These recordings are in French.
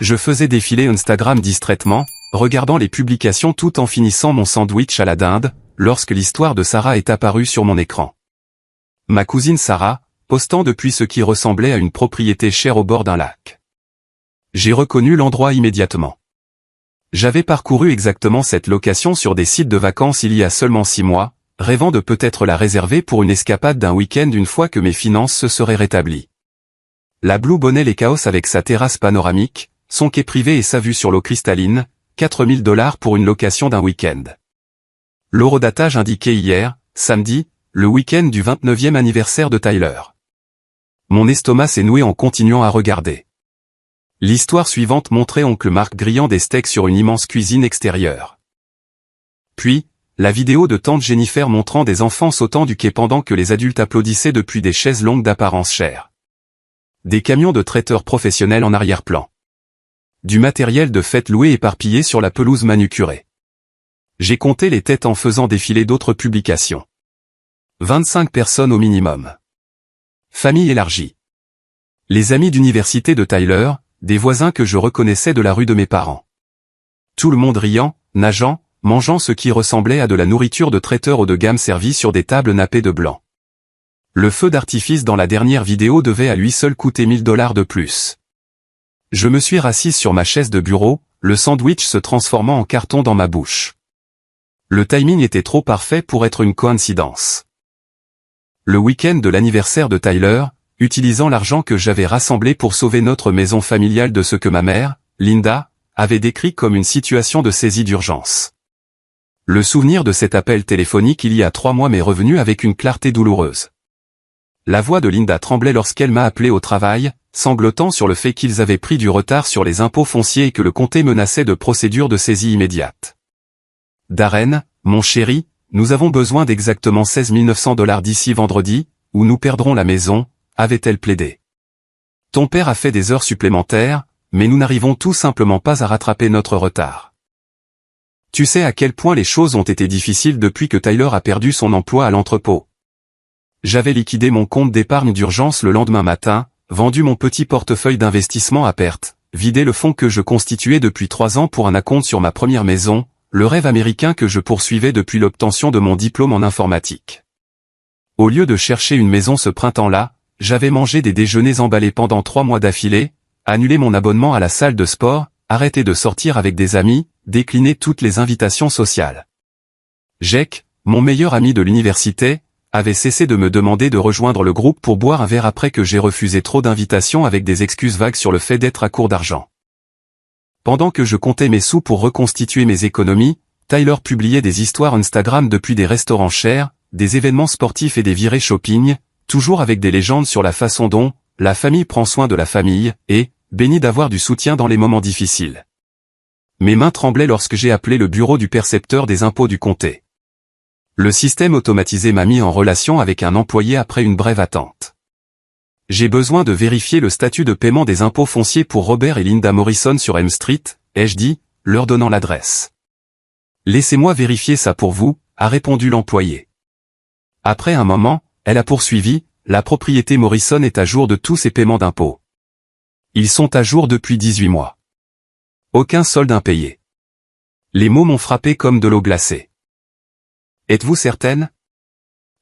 Je faisais défiler Instagram distraitement, regardant les publications tout en finissant mon sandwich à la dinde, lorsque l'histoire de Sarah est apparue sur mon écran. Ma cousine Sarah, postant depuis ce qui ressemblait à une propriété chère au bord d'un lac. J'ai reconnu l'endroit immédiatement. J'avais parcouru exactement cette location sur des sites de vacances il y a seulement 6 mois, rêvant de peut-être la réserver pour une escapade d'un week-end une fois que mes finances se seraient rétablies. La Blue Bonnet Les Chaos avec sa terrasse panoramique, son quai privé et sa vue sur l'eau cristalline, 4 000 $ pour une location d'un week-end. L'horodatage indiquait hier, samedi, le week-end du 29e anniversaire de Tyler. Mon estomac s'est noué en continuant à regarder. L'histoire suivante montrait oncle Marc grillant des steaks sur une immense cuisine extérieure. Puis, la vidéo de tante Jennifer montrant des enfants sautant du quai pendant que les adultes applaudissaient depuis des chaises longues d'apparence chère. Des camions de traiteurs professionnels en arrière-plan. Du matériel de fête loué éparpillé sur la pelouse manucurée. J'ai compté les têtes en faisant défiler d'autres publications. 25 personnes au minimum. Famille élargie. Les amis d'université de Tyler, des voisins que je reconnaissais de la rue de mes parents. Tout le monde riant, nageant, mangeant ce qui ressemblait à de la nourriture de traiteur haut de gamme servie sur des tables nappées de blanc. Le feu d'artifice dans la dernière vidéo devait à lui seul coûter 1 000 $ de plus. Je me suis rassise sur ma chaise de bureau, le sandwich se transformant en carton dans ma bouche. Le timing était trop parfait pour être une coïncidence. Le week-end de l'anniversaire de Tyler, utilisant l'argent que j'avais rassemblé pour sauver notre maison familiale de ce que ma mère, Linda, avait décrit comme une situation de saisie d'urgence. Le souvenir de cet appel téléphonique il y a 3 mois m'est revenu avec une clarté douloureuse. La voix de Linda tremblait lorsqu'elle m'a appelé au travail, sanglotant sur le fait qu'ils avaient pris du retard sur les impôts fonciers et que le comté menaçait de procédure de saisie immédiate. Darren, mon chéri, nous avons besoin d'exactement 16 900 $ d'ici vendredi, ou nous perdrons la maison, avait-elle plaidé. Ton père a fait des heures supplémentaires, mais nous n'arrivons tout simplement pas à rattraper notre retard. Tu sais à quel point les choses ont été difficiles depuis que Tyler a perdu son emploi à l'entrepôt. J'avais liquidé mon compte d'épargne d'urgence le lendemain matin, vendu mon petit portefeuille d'investissement à perte, vidé le fonds que je constituais depuis 3 ans pour un acompte sur ma première maison, le rêve américain que je poursuivais depuis l'obtention de mon diplôme en informatique. Au lieu de chercher une maison ce printemps-là, j'avais mangé des déjeuners emballés pendant 3 mois d'affilée, annulé mon abonnement à la salle de sport, arrêté de sortir avec des amis, décliné toutes les invitations sociales. Jake, mon meilleur ami de l'université, avait cessé de me demander de rejoindre le groupe pour boire un verre après que j'ai refusé trop d'invitations avec des excuses vagues sur le fait d'être à court d'argent. Pendant que je comptais mes sous pour reconstituer mes économies, Tyler publiait des histoires Instagram depuis des restaurants chers, des événements sportifs et des virées shopping, toujours avec des légendes sur la façon dont la famille prend soin de la famille et béni d'avoir du soutien dans les moments difficiles. Mes mains tremblaient lorsque j'ai appelé le bureau du percepteur des impôts du comté. Le système automatisé m'a mis en relation avec un employé après une brève attente. J'ai besoin de vérifier le statut de paiement des impôts fonciers pour Robert et Linda Morrison sur Elm Street, ai-je dit, leur donnant l'adresse. Laissez-moi vérifier ça pour vous, a répondu l'employé. Après un moment, elle a poursuivi, la propriété Morrison est à jour de tous ses paiements d'impôts. Ils sont à jour depuis 18 mois. Aucun solde impayé. Les mots m'ont frappé comme de l'eau glacée. Êtes-vous certaine?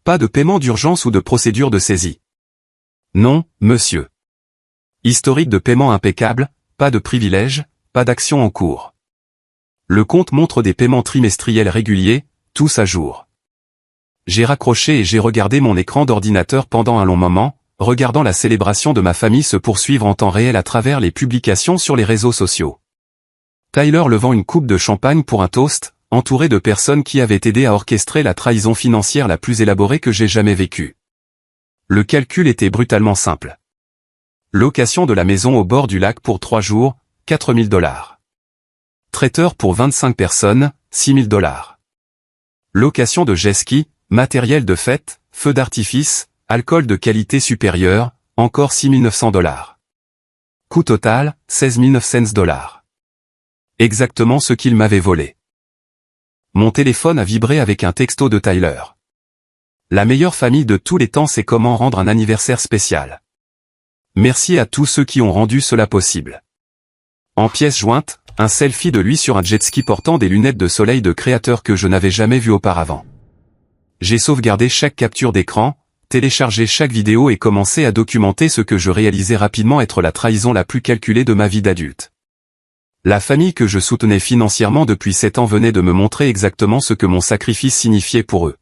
Pas de paiement d'urgence ou de procédure de saisie. Non, monsieur. Historique de paiement impeccable, pas de privilège, pas d'action en cours. Le compte montre des paiements trimestriels réguliers, tous à jour. J'ai raccroché et j'ai regardé mon écran d'ordinateur pendant un long moment, regardant la célébration de ma famille se poursuivre en temps réel à travers les publications sur les réseaux sociaux. Tyler levant une coupe de champagne pour un toast, entouré de personnes qui avaient aidé à orchestrer la trahison financière la plus élaborée que j'ai jamais vécue. Le calcul était brutalement simple. Location de la maison au bord du lac pour 3 jours, 4 000 $. Traiteur pour 25 personnes, 6 000 $. Location de jet ski, matériel de fête, feux d'artifice, alcool de qualité supérieure, encore 6 900 $. Coût total, 16 900 $. Exactement ce qu'il m'avait volé. Mon téléphone a vibré avec un texto de Tyler. La meilleure famille de tous les temps sait comment rendre un anniversaire spécial. Merci à tous ceux qui ont rendu cela possible. En pièce jointe, un selfie de lui sur un jet ski portant des lunettes de soleil de créateur que je n'avais jamais vu auparavant. J'ai sauvegardé chaque capture d'écran, téléchargé chaque vidéo et commencé à documenter ce que je réalisais rapidement être la trahison la plus calculée de ma vie d'adulte. La famille que je soutenais financièrement depuis 7 ans venait de me montrer exactement ce que mon sacrifice signifiait pour eux.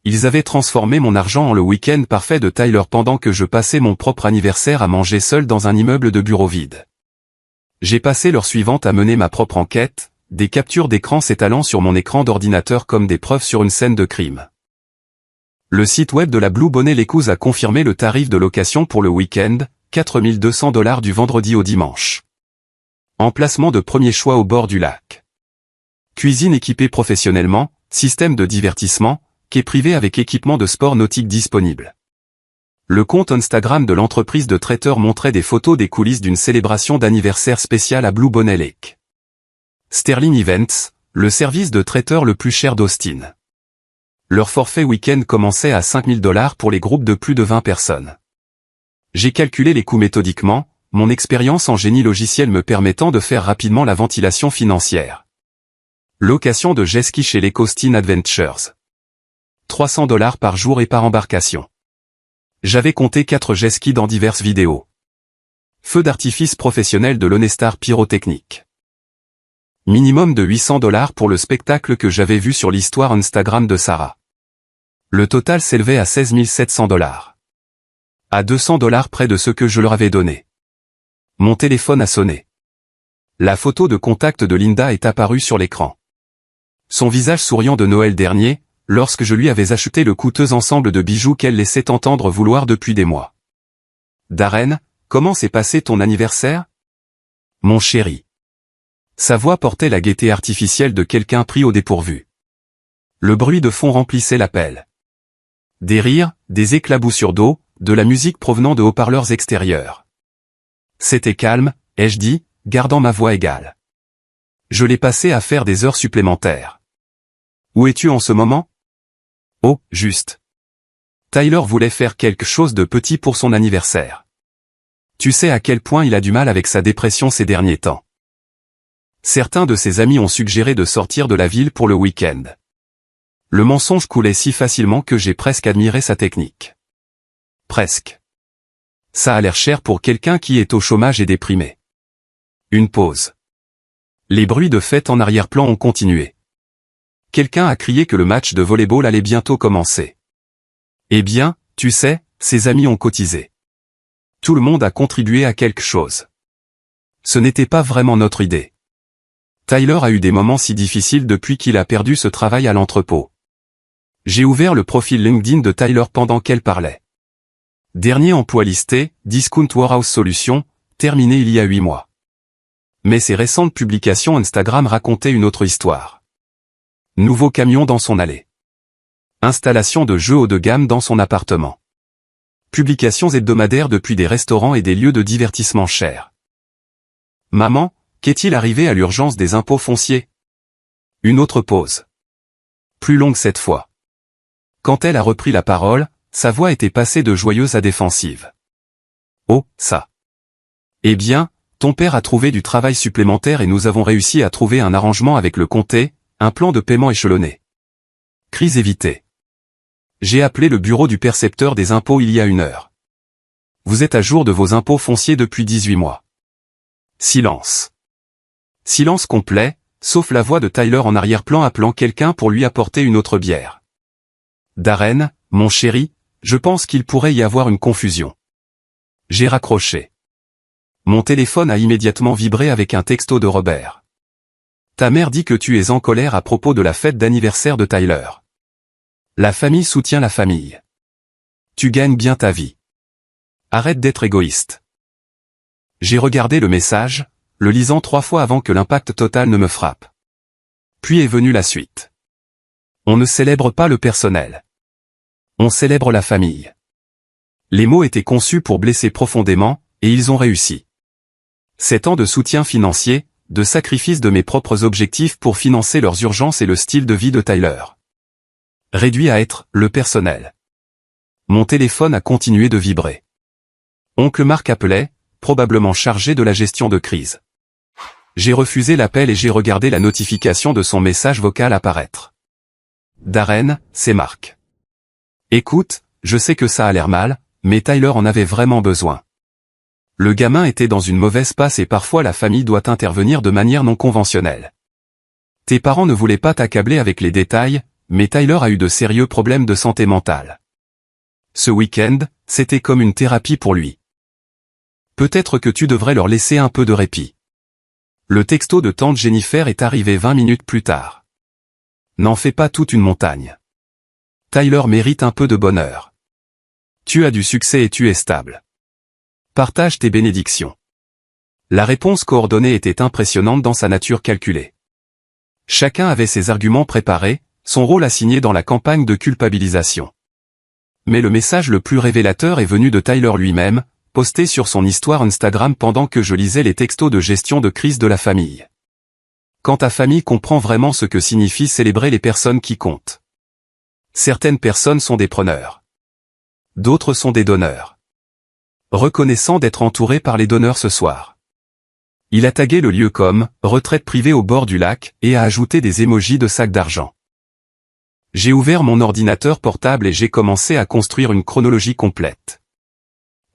Ils avaient transformé mon argent en le week-end parfait de Tyler pendant que je passais mon propre anniversaire à manger seul dans un immeuble de bureau vide. J'ai passé l'heure suivante à mener ma propre enquête, des captures d'écran s'étalant sur mon écran d'ordinateur comme des preuves sur une scène de crime. Le site web de la Blue Bonnet Lakes a confirmé le tarif de location pour le week-end, $4 200 du vendredi au dimanche. Emplacement de premier choix au bord du lac. Cuisine équipée professionnellement, système de divertissement, quai privé avec équipement de sport nautique disponible. Le compte Instagram de l'entreprise de traiteurs montrait des photos des coulisses d'une célébration d'anniversaire spéciale à Blue Bonnet Lake. Sterling Events, le service de traiteur le plus cher d'Austin. Leur forfait week-end commençait à $5 000 pour les groupes de plus de 20 personnes. J'ai calculé les coûts méthodiquement, mon expérience en génie logiciel me permettant de faire rapidement la ventilation financière. Location de jet ski chez Lake Austin Adventures. $300 par jour et par embarcation. J'avais compté 4 jet skis dans diverses vidéos. Feu d'artifice professionnel de l'Honestar Pyrotechnique. Minimum de $800 pour le spectacle que j'avais vu sur l'histoire Instagram de Sarah. Le total s'élevait à $16 700. À $200 près de ce que je leur avais donné. Mon téléphone a sonné. La photo de contact de Linda est apparue sur l'écran. Son visage souriant de Noël dernier, lorsque je lui avais acheté le coûteux ensemble de bijoux qu'elle laissait entendre vouloir depuis des mois. Darren, comment s'est passé ton anniversaire? Mon chéri. Sa voix portait la gaieté artificielle de quelqu'un pris au dépourvu. Le bruit de fond remplissait l'appel. Des rires, des éclaboussures d'eau, de la musique provenant de haut-parleurs extérieurs. C'était calme, ai-je dit, gardant ma voix égale. Je l'ai passé à faire des heures supplémentaires. Où es-tu en ce moment? Oh, juste. Tyler voulait faire quelque chose de petit pour son anniversaire. Tu sais à quel point il a du mal avec sa dépression ces derniers temps. Certains de ses amis ont suggéré de sortir de la ville pour le week-end. Le mensonge coulait si facilement que j'ai presque admiré sa technique. Presque. Ça a l'air cher pour quelqu'un qui est au chômage et déprimé. Une pause. Les bruits de fête en arrière-plan ont continué. Quelqu'un a crié que le match de volley-ball allait bientôt commencer. Eh bien, tu sais, ses amis ont cotisé. Tout le monde a contribué à quelque chose. Ce n'était pas vraiment notre idée. Tyler a eu des moments si difficiles depuis qu'il a perdu ce travail à l'entrepôt. J'ai ouvert le profil LinkedIn de Tyler pendant qu'elle parlait. Dernier emploi listé, Discount Warehouse Solutions, terminé il y a 8 mois. Mais ses récentes publications Instagram racontaient une autre histoire. Nouveau camion dans son allée. Installation de jeux haut de gamme dans son appartement. Publications hebdomadaires depuis des restaurants et des lieux de divertissement chers. Maman, qu'est-il arrivé à l'urgence des impôts fonciers? Une autre pause. Plus longue cette fois. Quand elle a repris la parole, sa voix était passée de joyeuse à défensive. Oh, ça. Eh bien, ton père a trouvé du travail supplémentaire et nous avons réussi à trouver un arrangement avec le comté, un plan de paiement échelonné. Crise évitée. J'ai appelé le bureau du percepteur des impôts il y a 1 heure. Vous êtes à jour de vos impôts fonciers depuis 18 mois. Silence. Silence complet, sauf la voix de Tyler en arrière-plan appelant quelqu'un pour lui apporter une autre bière. Darren, mon chéri, je pense qu'il pourrait y avoir une confusion. J'ai raccroché. Mon téléphone a immédiatement vibré avec un texto de Robert. Ta mère dit que tu es en colère à propos de la fête d'anniversaire de Tyler. La famille soutient la famille. Tu gagnes bien ta vie. Arrête d'être égoïste. J'ai regardé le message, le lisant 3 fois avant que l'impact total ne me frappe. Puis est venue la suite. On ne célèbre pas le personnel. On célèbre la famille. Les mots étaient conçus pour blesser profondément, et ils ont réussi. 7 ans de soutien financier, de sacrifice de mes propres objectifs pour financer leurs urgences et le style de vie de Tyler. Réduit à être le personnel. Mon téléphone a continué de vibrer. Oncle Marc appelait, probablement chargé de la gestion de crise. J'ai refusé l'appel et j'ai regardé la notification de son message vocal apparaître. Darren, c'est Mark. Écoute, je sais que ça a l'air mal, mais Tyler en avait vraiment besoin. Le gamin était dans une mauvaise passe et parfois la famille doit intervenir de manière non conventionnelle. Tes parents ne voulaient pas t'accabler avec les détails, mais Tyler a eu de sérieux problèmes de santé mentale. Ce week-end, c'était comme une thérapie pour lui. Peut-être que tu devrais leur laisser un peu de répit. Le texto de tante Jennifer est arrivé 20 minutes plus tard. N'en fais pas toute une montagne. Tyler mérite un peu de bonheur. Tu as du succès et tu es stable. Partage tes bénédictions. La réponse coordonnée était impressionnante dans sa nature calculée. Chacun avait ses arguments préparés, son rôle assigné dans la campagne de culpabilisation. Mais le message le plus révélateur est venu de Tyler lui-même, posté sur son histoire Instagram pendant que je lisais les textos de gestion de crise de la famille. Quand ta famille comprend vraiment ce que signifie célébrer les personnes qui comptent. Certaines personnes sont des preneurs. D'autres sont des donneurs. Reconnaissant d'être entouré par les donneurs ce soir. Il a tagué le lieu comme « retraite privée au bord du lac » et a ajouté des émojis de sacs d'argent. J'ai ouvert mon ordinateur portable et j'ai commencé à construire une chronologie complète.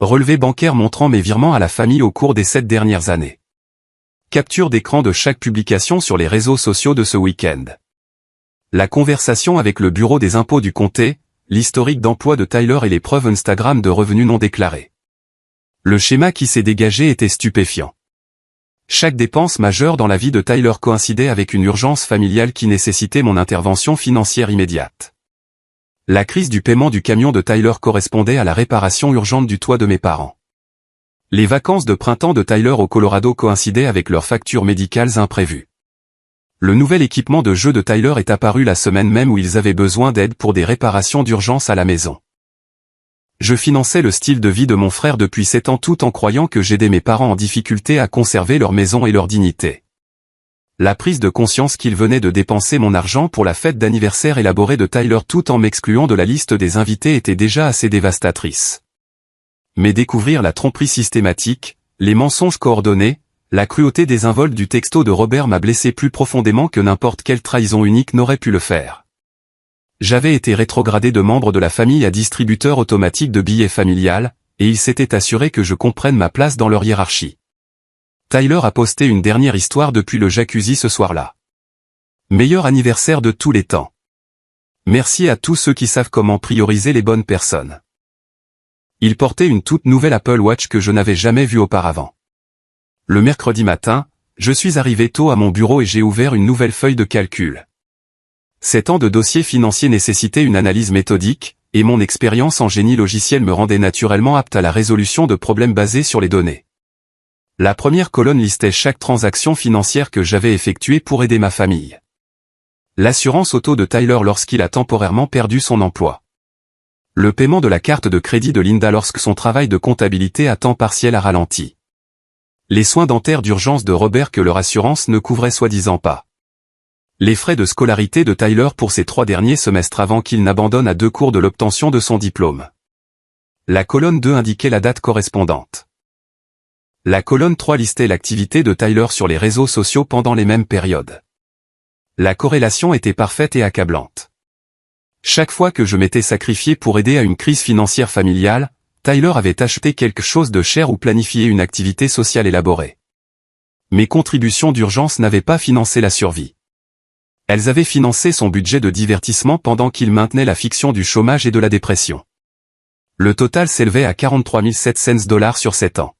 Relevé bancaire montrant mes virements à la famille au cours des 7 dernières années. Capture d'écran de chaque publication sur les réseaux sociaux de ce week-end. La conversation avec le bureau des impôts du comté, l'historique d'emploi de Tyler et les preuves Instagram de revenus non déclarés. Le schéma qui s'est dégagé était stupéfiant. Chaque dépense majeure dans la vie de Tyler coïncidait avec une urgence familiale qui nécessitait mon intervention financière immédiate. La crise du paiement du camion de Tyler correspondait à la réparation urgente du toit de mes parents. Les vacances de printemps de Tyler au Colorado coïncidaient avec leurs factures médicales imprévues. Le nouvel équipement de jeu de Tyler est apparu la semaine même où ils avaient besoin d'aide pour des réparations d'urgence à la maison. Je finançais le style de vie de mon frère depuis 7 ans tout en croyant que j'aidais mes parents en difficulté à conserver leur maison et leur dignité. La prise de conscience qu'il venait de dépenser mon argent pour la fête d'anniversaire élaborée de Tyler tout en m'excluant de la liste des invités était déjà assez dévastatrice. Mais découvrir la tromperie systématique, les mensonges coordonnés, la cruauté désinvolte du texto de Robert m'a blessé plus profondément que n'importe quelle trahison unique n'aurait pu le faire. J'avais été rétrogradé de membre de la famille à distributeur automatique de billets familial, et il s'était assuré que je comprenne ma place dans leur hiérarchie. Tyler a posté une dernière histoire depuis le jacuzzi ce soir-là. Meilleur anniversaire de tous les temps. Merci à tous ceux qui savent comment prioriser les bonnes personnes. Il portait une toute nouvelle Apple Watch que je n'avais jamais vue auparavant. Le mercredi matin, je suis arrivé tôt à mon bureau et j'ai ouvert une nouvelle feuille de calcul. 7 ans de dossiers financiers nécessitaient une analyse méthodique, et mon expérience en génie logiciel me rendait naturellement apte à la résolution de problèmes basés sur les données. La première colonne listait chaque transaction financière que j'avais effectuée pour aider ma famille. L'assurance auto de Tyler lorsqu'il a temporairement perdu son emploi. Le paiement de la carte de crédit de Linda lorsque son travail de comptabilité à temps partiel a ralenti. Les soins dentaires d'urgence de Robert que leur assurance ne couvrait soi-disant pas. Les frais de scolarité de Tyler pour ses 3 derniers semestres avant qu'il n'abandonne à 2 cours de l'obtention de son diplôme. La colonne 2 indiquait la date correspondante. La colonne 3 listait l'activité de Tyler sur les réseaux sociaux pendant les mêmes périodes. La corrélation était parfaite et accablante. Chaque fois que je m'étais sacrifié pour aider à une crise financière familiale, Tyler avait acheté quelque chose de cher ou planifié une activité sociale élaborée. Mes contributions d'urgence n'avaient pas financé la survie. Elles avaient financé son budget de divertissement pendant qu'il maintenait la fiction du chômage et de la dépression. Le total s'élevait à 43 700 $ sur 7 ans.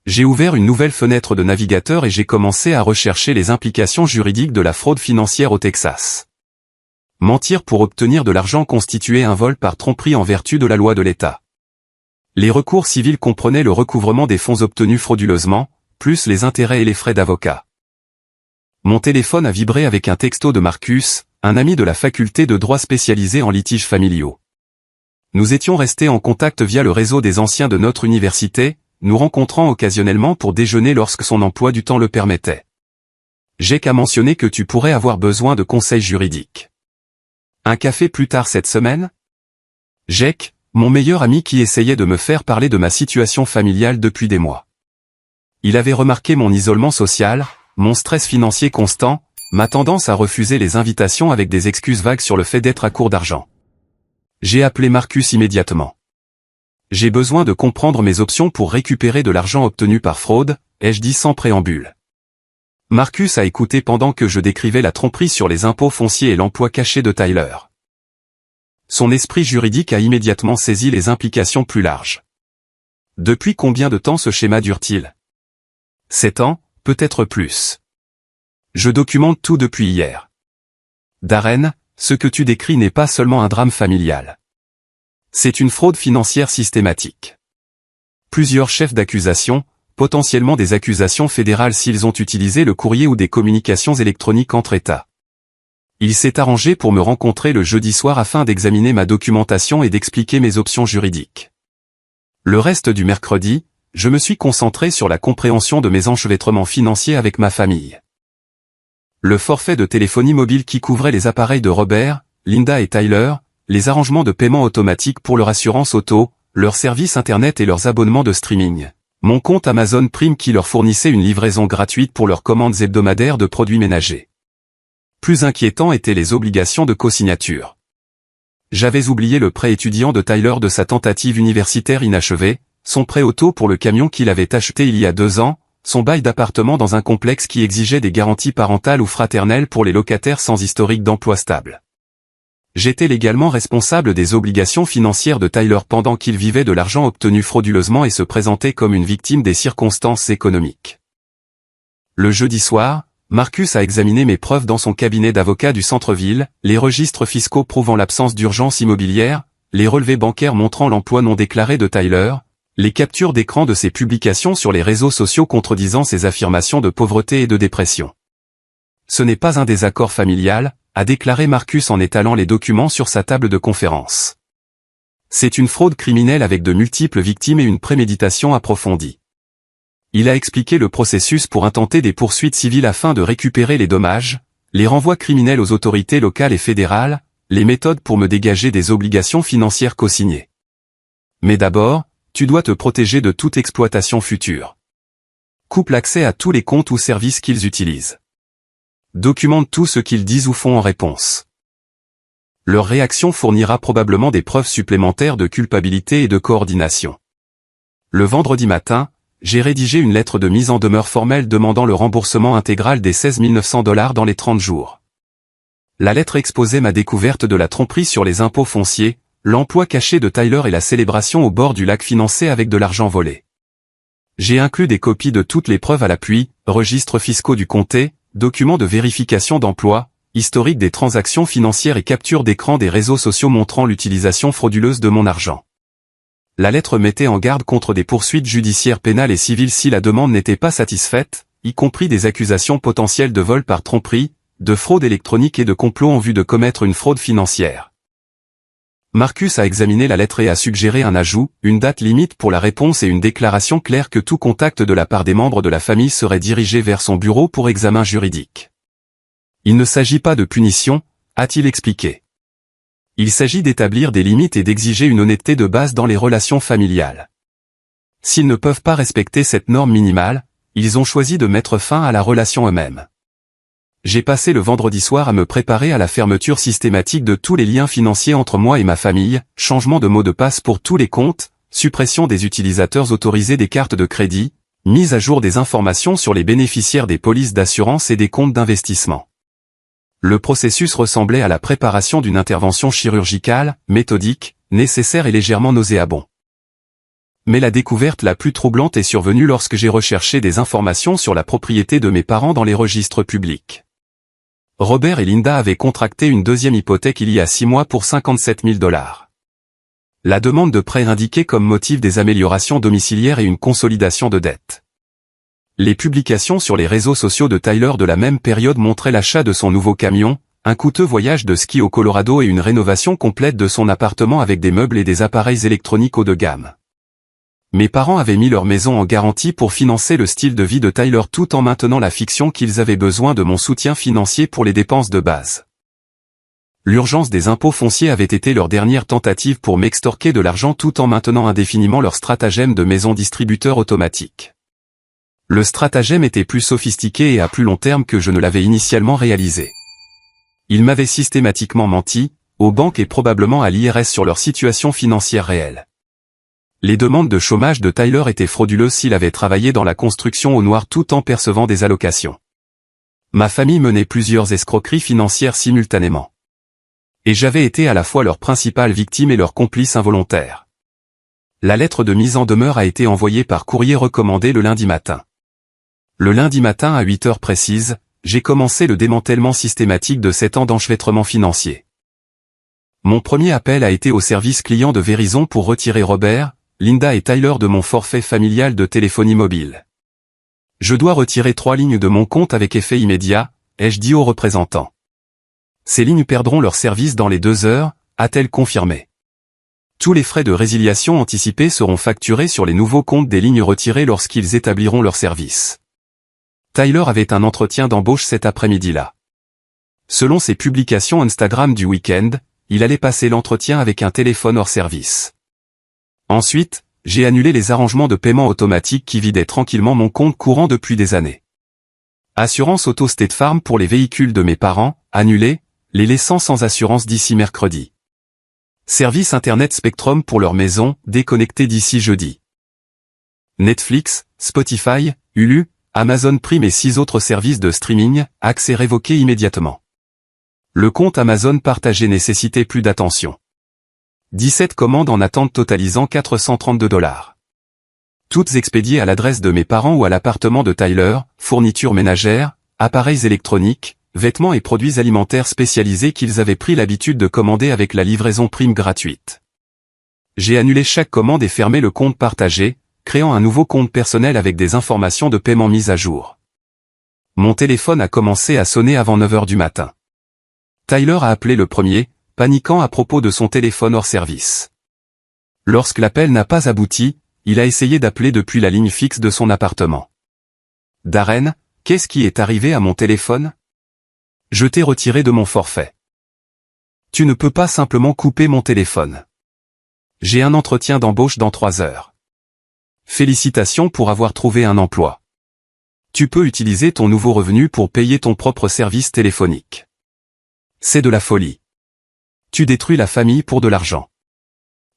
J'ai ouvert une nouvelle fenêtre de navigateur et j'ai commencé à rechercher les implications juridiques de la fraude financière au Texas. Mentir pour obtenir de l'argent constituait un vol par tromperie en vertu de la loi de l'État. Les recours civils comprenaient le recouvrement des fonds obtenus frauduleusement, plus les intérêts et les frais d'avocat. Mon téléphone a vibré avec un texto de Marcus, un ami de la faculté de droit spécialisé en litiges familiaux. Nous étions restés en contact via le réseau des anciens de notre université, nous rencontrant occasionnellement pour déjeuner lorsque son emploi du temps le permettait. Jake a mentionné que tu pourrais avoir besoin de conseils juridiques. Un café plus tard cette semaine? Jake, mon meilleur ami qui essayait de me faire parler de ma situation familiale depuis des mois. Il avait remarqué mon isolement social, mon stress financier constant, ma tendance à refuser les invitations avec des excuses vagues sur le fait d'être à court d'argent. J'ai appelé Marcus immédiatement. J'ai besoin de comprendre mes options pour récupérer de l'argent obtenu par fraude, ai-je dit sans préambule. Marcus a écouté pendant que je décrivais la tromperie sur les impôts fonciers et l'emploi caché de Tyler. Son esprit juridique a immédiatement saisi les implications plus larges. Depuis combien de temps ce schéma dure-t-il? 7 ans, peut-être plus. Je documente tout depuis hier. Darren, ce que tu décris n'est pas seulement un drame familial. C'est une fraude financière systématique. Plusieurs chefs d'accusation, potentiellement des accusations fédérales s'ils ont utilisé le courrier ou des communications électroniques entre États. Il s'est arrangé pour me rencontrer le jeudi soir afin d'examiner ma documentation et d'expliquer mes options juridiques. Le reste du mercredi, je me suis concentré sur la compréhension de mes enchevêtrements financiers avec ma famille. Le forfait de téléphonie mobile qui couvrait les appareils de Robert, Linda et Tyler, les arrangements de paiement automatique pour leur assurance auto, leurs services internet et leurs abonnements de streaming. Mon compte Amazon Prime qui leur fournissait une livraison gratuite pour leurs commandes hebdomadaires de produits ménagers. Plus inquiétant étaient les obligations de cosignature. J'avais oublié le prêt étudiant de Tyler de sa tentative universitaire inachevée, son prêt auto pour le camion qu'il avait acheté il y a 2 ans, son bail d'appartement dans un complexe qui exigeait des garanties parentales ou fraternelles pour les locataires sans historique d'emploi stable. J'étais légalement responsable des obligations financières de Tyler pendant qu'il vivait de l'argent obtenu frauduleusement et se présentait comme une victime des circonstances économiques. Le jeudi soir, Marcus a examiné mes preuves dans son cabinet d'avocat du centre-ville, les registres fiscaux prouvant l'absence d'urgence immobilière, les relevés bancaires montrant l'emploi non déclaré de Tyler, les captures d'écran de ses publications sur les réseaux sociaux contredisant ses affirmations de pauvreté et de dépression. Ce n'est pas un désaccord familial, a déclaré Marcus en étalant les documents sur sa table de conférence. C'est une fraude criminelle avec de multiples victimes et une préméditation approfondie. Il a expliqué le processus pour intenter des poursuites civiles afin de récupérer les dommages, les renvois criminels aux autorités locales et fédérales, les méthodes pour me dégager des obligations financières cosignées. Mais d'abord, tu dois te protéger de toute exploitation future. Coupe l'accès à tous les comptes ou services qu'ils utilisent. Documente tout ce qu'ils disent ou font en réponse. Leur réaction fournira probablement des preuves supplémentaires de culpabilité et de coordination. Le vendredi matin, j'ai rédigé une lettre de mise en demeure formelle demandant le remboursement intégral des $16 900 dans les 30 jours. La lettre exposait ma découverte de la tromperie sur les impôts fonciers, l'emploi caché de Tyler et la célébration au bord du lac financée avec de l'argent volé. J'ai inclus des copies de toutes les preuves à l'appui, registres fiscaux du comté, documents de vérification d'emploi, historique des transactions financières et capture d'écran des réseaux sociaux montrant l'utilisation frauduleuse de mon argent. La lettre mettait en garde contre des poursuites judiciaires pénales et civiles si la demande n'était pas satisfaite, y compris des accusations potentielles de vol par tromperie, de fraude électronique et de complot en vue de commettre une fraude financière. Marcus a examiné la lettre et a suggéré un ajout, une date limite pour la réponse et une déclaration claire que tout contact de la part des membres de la famille serait dirigé vers son bureau pour examen juridique. Il ne s'agit pas de punition, a-t-il expliqué. Il s'agit d'établir des limites et d'exiger une honnêteté de base dans les relations familiales. S'ils ne peuvent pas respecter cette norme minimale, ils ont choisi de mettre fin à la relation eux-mêmes. J'ai passé le vendredi soir à me préparer à la fermeture systématique de tous les liens financiers entre moi et ma famille, changement de mot de passe pour tous les comptes, suppression des utilisateurs autorisés des cartes de crédit, mise à jour des informations sur les bénéficiaires des polices d'assurance et des comptes d'investissement. Le processus ressemblait à la préparation d'une intervention chirurgicale, méthodique, nécessaire et légèrement nauséabond. Mais la découverte la plus troublante est survenue lorsque j'ai recherché des informations sur la propriété de mes parents dans les registres publics. Robert et Linda avaient contracté une deuxième hypothèque il y a 6 mois pour $57 000. La demande de prêt indiquait comme motif des améliorations domiciliaires et une consolidation de dettes. Les publications sur les réseaux sociaux de Tyler de la même période montraient l'achat de son nouveau camion, un coûteux voyage de ski au Colorado et une rénovation complète de son appartement avec des meubles et des appareils électroniques haut de gamme. Mes parents avaient mis leur maison en garantie pour financer le style de vie de Tyler tout en maintenant la fiction qu'ils avaient besoin de mon soutien financier pour les dépenses de base. L'urgence des impôts fonciers avait été leur dernière tentative pour m'extorquer de l'argent tout en maintenant indéfiniment leur stratagème de maison distributeur automatique. Le stratagème était plus sophistiqué et à plus long terme que je ne l'avais initialement réalisé. Il m'avait systématiquement menti, aux banques et probablement à l'IRS sur leur situation financière réelle. Les demandes de chômage de Tyler étaient frauduleuses s'il avait travaillé dans la construction au noir tout en percevant des allocations. Ma famille menait plusieurs escroqueries financières simultanément. Et j'avais été à la fois leur principale victime et leur complice involontaire. La lettre de mise en demeure a été envoyée par courrier recommandé le lundi matin. Le lundi matin à 8 heures précises, j'ai commencé le démantèlement systématique de 7 ans d'enchevêtrement financier. Mon premier appel a été au service client de Verizon pour retirer Robert, Linda et Tyler de mon forfait familial de téléphonie mobile. Je dois retirer 3 lignes de mon compte avec effet immédiat, ai-je dit au représentant. Ces lignes perdront leur service dans les 2 heures, a-t-elle confirmé. Tous les frais de résiliation anticipés seront facturés sur les nouveaux comptes des lignes retirées lorsqu'ils établiront leur service. Tyler avait un entretien d'embauche cet après-midi-là. Selon ses publications Instagram du week-end, il allait passer l'entretien avec un téléphone hors service. Ensuite, j'ai annulé les arrangements de paiement automatique qui vidaient tranquillement mon compte courant depuis des années. Assurance auto State Farm pour les véhicules de mes parents, annulé, les laissant sans assurance d'ici mercredi. Service Internet Spectrum pour leur maison, déconnecté d'ici jeudi. Netflix, Spotify, Hulu, Amazon Prime et 6 autres services de streaming, accès révoqué immédiatement. Le compte Amazon partagé nécessitait plus d'attention. 17 commandes en attente totalisant $432. Toutes expédiées à l'adresse de mes parents ou à l'appartement de Tyler, fournitures ménagères, appareils électroniques, vêtements et produits alimentaires spécialisés qu'ils avaient pris l'habitude de commander avec la livraison Prime gratuite. J'ai annulé chaque commande et fermé le compte partagé, créant un nouveau compte personnel avec des informations de paiement mises à jour. Mon téléphone a commencé à sonner avant 9 heures du matin. Tyler a appelé le premier, paniquant à propos de son téléphone hors service. Lorsque l'appel n'a pas abouti, il a essayé d'appeler depuis la ligne fixe de son appartement. Darren, qu'est-ce qui est arrivé à mon téléphone? Je t'ai retiré de mon forfait. Tu ne peux pas simplement couper mon téléphone. J'ai un entretien d'embauche dans 3 heures. Félicitations pour avoir trouvé un emploi. Tu peux utiliser ton nouveau revenu pour payer ton propre service téléphonique. C'est de la folie. Tu détruis la famille pour de l'argent.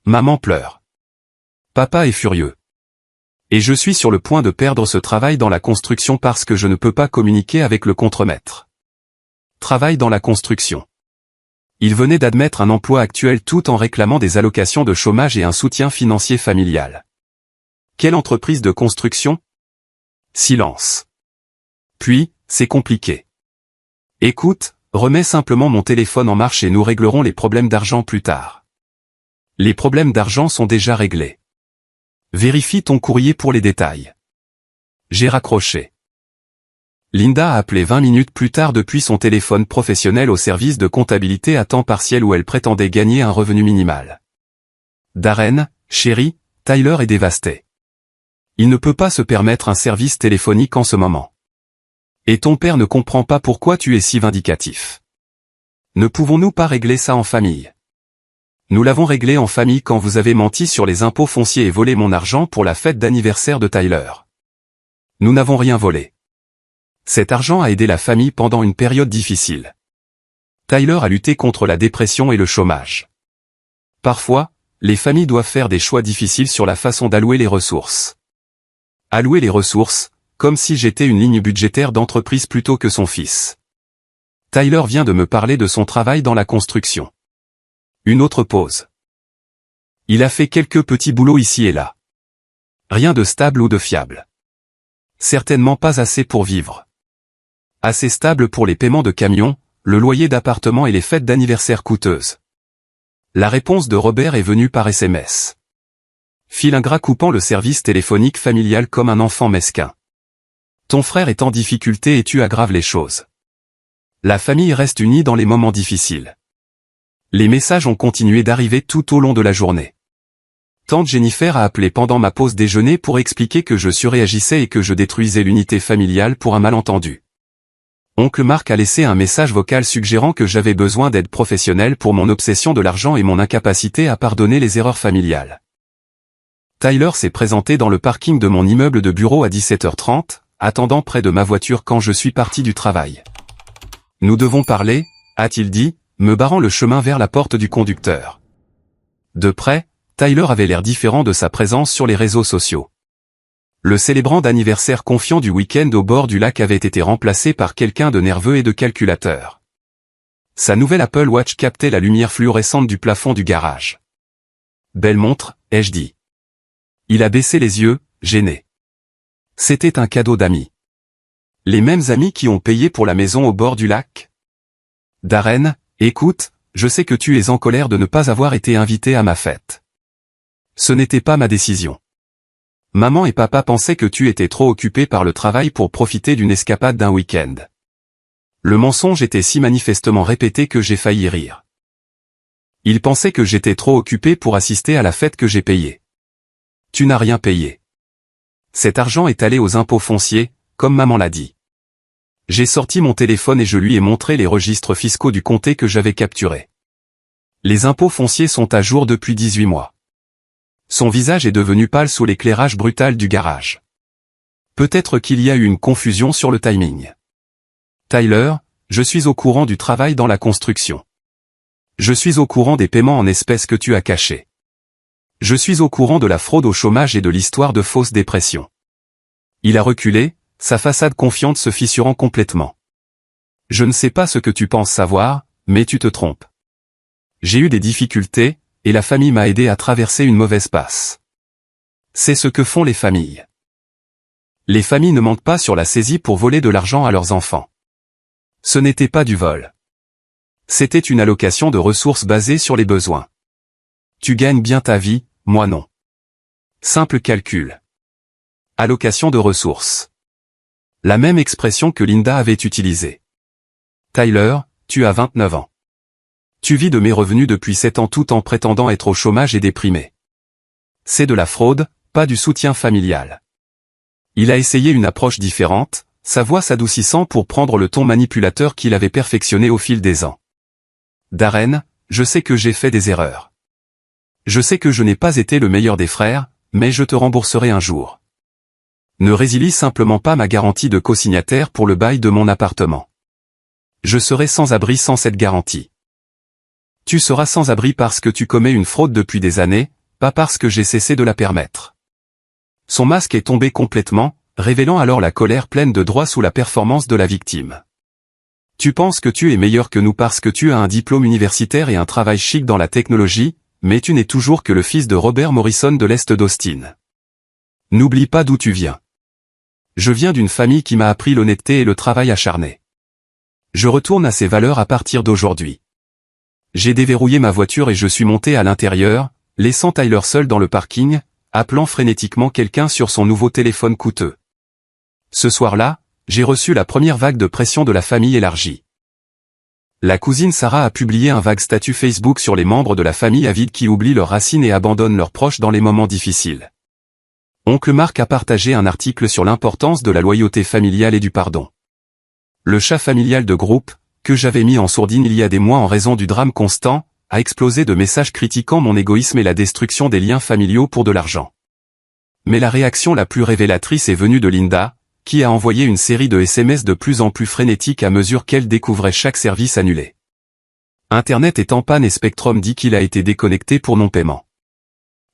Maman pleure. Papa est furieux. Et je suis sur le point de perdre ce travail dans la construction parce que je ne peux pas communiquer avec le contremaître. Travail dans la construction. Il venait d'admettre un emploi actuel tout en réclamant des allocations de chômage et un soutien financier familial. Quelle entreprise de construction? Silence. Puis, c'est compliqué. Écoute, remets simplement mon téléphone en marche et nous réglerons les problèmes d'argent plus tard. Les problèmes d'argent sont déjà réglés. Vérifie ton courrier pour les détails. J'ai raccroché. Linda a appelé 20 minutes plus tard depuis son téléphone professionnel au service de comptabilité à temps partiel où elle prétendait gagner un revenu minimal. Darren, chérie, Tyler est dévasté. Il ne peut pas se permettre un service téléphonique en ce moment. Et ton père ne comprend pas pourquoi tu es si vindicatif. Ne pouvons-nous pas régler ça en famille? Nous l'avons réglé en famille quand vous avez menti sur les impôts fonciers et volé mon argent pour la fête d'anniversaire de Tyler. Nous n'avons rien volé. Cet argent a aidé la famille pendant une période difficile. Tyler a lutté contre la dépression et le chômage. Parfois, les familles doivent faire des choix difficiles sur la façon d'allouer les ressources. Allouer les ressources, comme si j'étais une ligne budgétaire d'entreprise plutôt que son fils. Tyler vient de me parler de son travail dans la construction. Une autre pause. Il a fait quelques petits boulots ici et là. Rien de stable ou de fiable. Certainement pas assez pour vivre. Assez stable pour les paiements de camions, le loyer d'appartement et les fêtes d'anniversaire coûteuses. La réponse de Robert est venue par SMS. Fil ingrat coupant le service téléphonique familial comme un enfant mesquin. Ton frère est en difficulté et tu aggraves les choses. La famille reste unie dans les moments difficiles. Les messages ont continué d'arriver tout au long de la journée. Tante Jennifer a appelé pendant ma pause déjeuner pour expliquer que je surréagissais et que je détruisais l'unité familiale pour un malentendu. Oncle Marc a laissé un message vocal suggérant que j'avais besoin d'aide professionnelle pour mon obsession de l'argent et mon incapacité à pardonner les erreurs familiales. Tyler s'est présenté dans le parking de mon immeuble de bureau à 17h30, attendant près de ma voiture quand je suis parti du travail. Nous devons parler, a-t-il dit, me barrant le chemin vers la porte du conducteur. De près, Tyler avait l'air différent de sa présence sur les réseaux sociaux. Le célébrant d'anniversaire confiant du week-end au bord du lac avait été remplacé par quelqu'un de nerveux et de calculateur. Sa nouvelle Apple Watch captait la lumière fluorescente du plafond du garage. Belle montre, ai-je dit. Il a baissé les yeux, gêné. C'était un cadeau d'amis. Les mêmes amis qui ont payé pour la maison au bord du lac? Darren, écoute, je sais que tu es en colère de ne pas avoir été invité à ma fête. Ce n'était pas ma décision. Maman et papa pensaient que tu étais trop occupé par le travail pour profiter d'une escapade d'un week-end. Le mensonge était si manifestement répété que j'ai failli rire. Ils pensaient que j'étais trop occupé pour assister à la fête que j'ai payée. Tu n'as rien payé. Cet argent est allé aux impôts fonciers, comme maman l'a dit. J'ai sorti mon téléphone et je lui ai montré les registres fiscaux du comté que j'avais capturés. Les impôts fonciers sont à jour depuis 18 mois. Son visage est devenu pâle sous l'éclairage brutal du garage. Peut-être qu'il y a eu une confusion sur le timing. Tyler, je suis au courant du travail dans la construction. Je suis au courant des paiements en espèces que tu as cachés. Je suis au courant de la fraude au chômage et de l'histoire de fausse dépression. Il a reculé, sa façade confiante se fissurant complètement. Je ne sais pas ce que tu penses savoir, mais tu te trompes. J'ai eu des difficultés, et la famille m'a aidé à traverser une mauvaise passe. C'est ce que font les familles. Les familles ne mentent pas sur la saisie pour voler de l'argent à leurs enfants. Ce n'était pas du vol. C'était une allocation de ressources basée sur les besoins. Tu gagnes bien ta vie, moi non. Simple calcul. Allocation de ressources. La même expression que Linda avait utilisée. Tyler, tu as 29 ans. Tu vis de mes revenus depuis 7 ans tout en prétendant être au chômage et déprimé. C'est de la fraude, pas du soutien familial. Il a essayé une approche différente, sa voix s'adoucissant pour prendre le ton manipulateur qu'il avait perfectionné au fil des ans. Darren, je sais que j'ai fait des erreurs. Je sais que je n'ai pas été le meilleur des frères, mais je te rembourserai un jour. Ne résilie simplement pas ma garantie de cosignataire pour le bail de mon appartement. Je serai sans abri sans cette garantie. Tu seras sans abri parce que tu commets une fraude depuis des années, pas parce que j'ai cessé de la permettre. Son masque est tombé complètement, révélant alors la colère pleine de droit sous la performance de la victime. Tu penses que tu es meilleur que nous parce que tu as un diplôme universitaire et un travail chic dans la technologie, mais tu n'es toujours que le fils de Robert Morrison de l'Est d'Austin. N'oublie pas d'où tu viens. Je viens d'une famille qui m'a appris l'honnêteté et le travail acharné. Je retourne à ces valeurs à partir d'aujourd'hui. J'ai déverrouillé ma voiture et je suis monté à l'intérieur, laissant Tyler seul dans le parking, appelant frénétiquement quelqu'un sur son nouveau téléphone coûteux. Ce soir-là, j'ai reçu la première vague de pression de la famille élargie. La cousine Sarah a publié un vague statut Facebook sur les membres de la famille avide qui oublient leurs racines et abandonnent leurs proches dans les moments difficiles. Oncle Marc a partagé un article sur l'importance de la loyauté familiale et du pardon. Le chat familial de groupe, que j'avais mis en sourdine il y a des mois en raison du drame constant, a explosé de messages critiquant mon égoïsme et la destruction des liens familiaux pour de l'argent. Mais la réaction la plus révélatrice est venue de Linda, qui a envoyé une série de SMS de plus en plus frénétiques à mesure qu'elle découvrait chaque service annulé. Internet est en panne et Spectrum dit qu'il a été déconnecté pour non-paiement.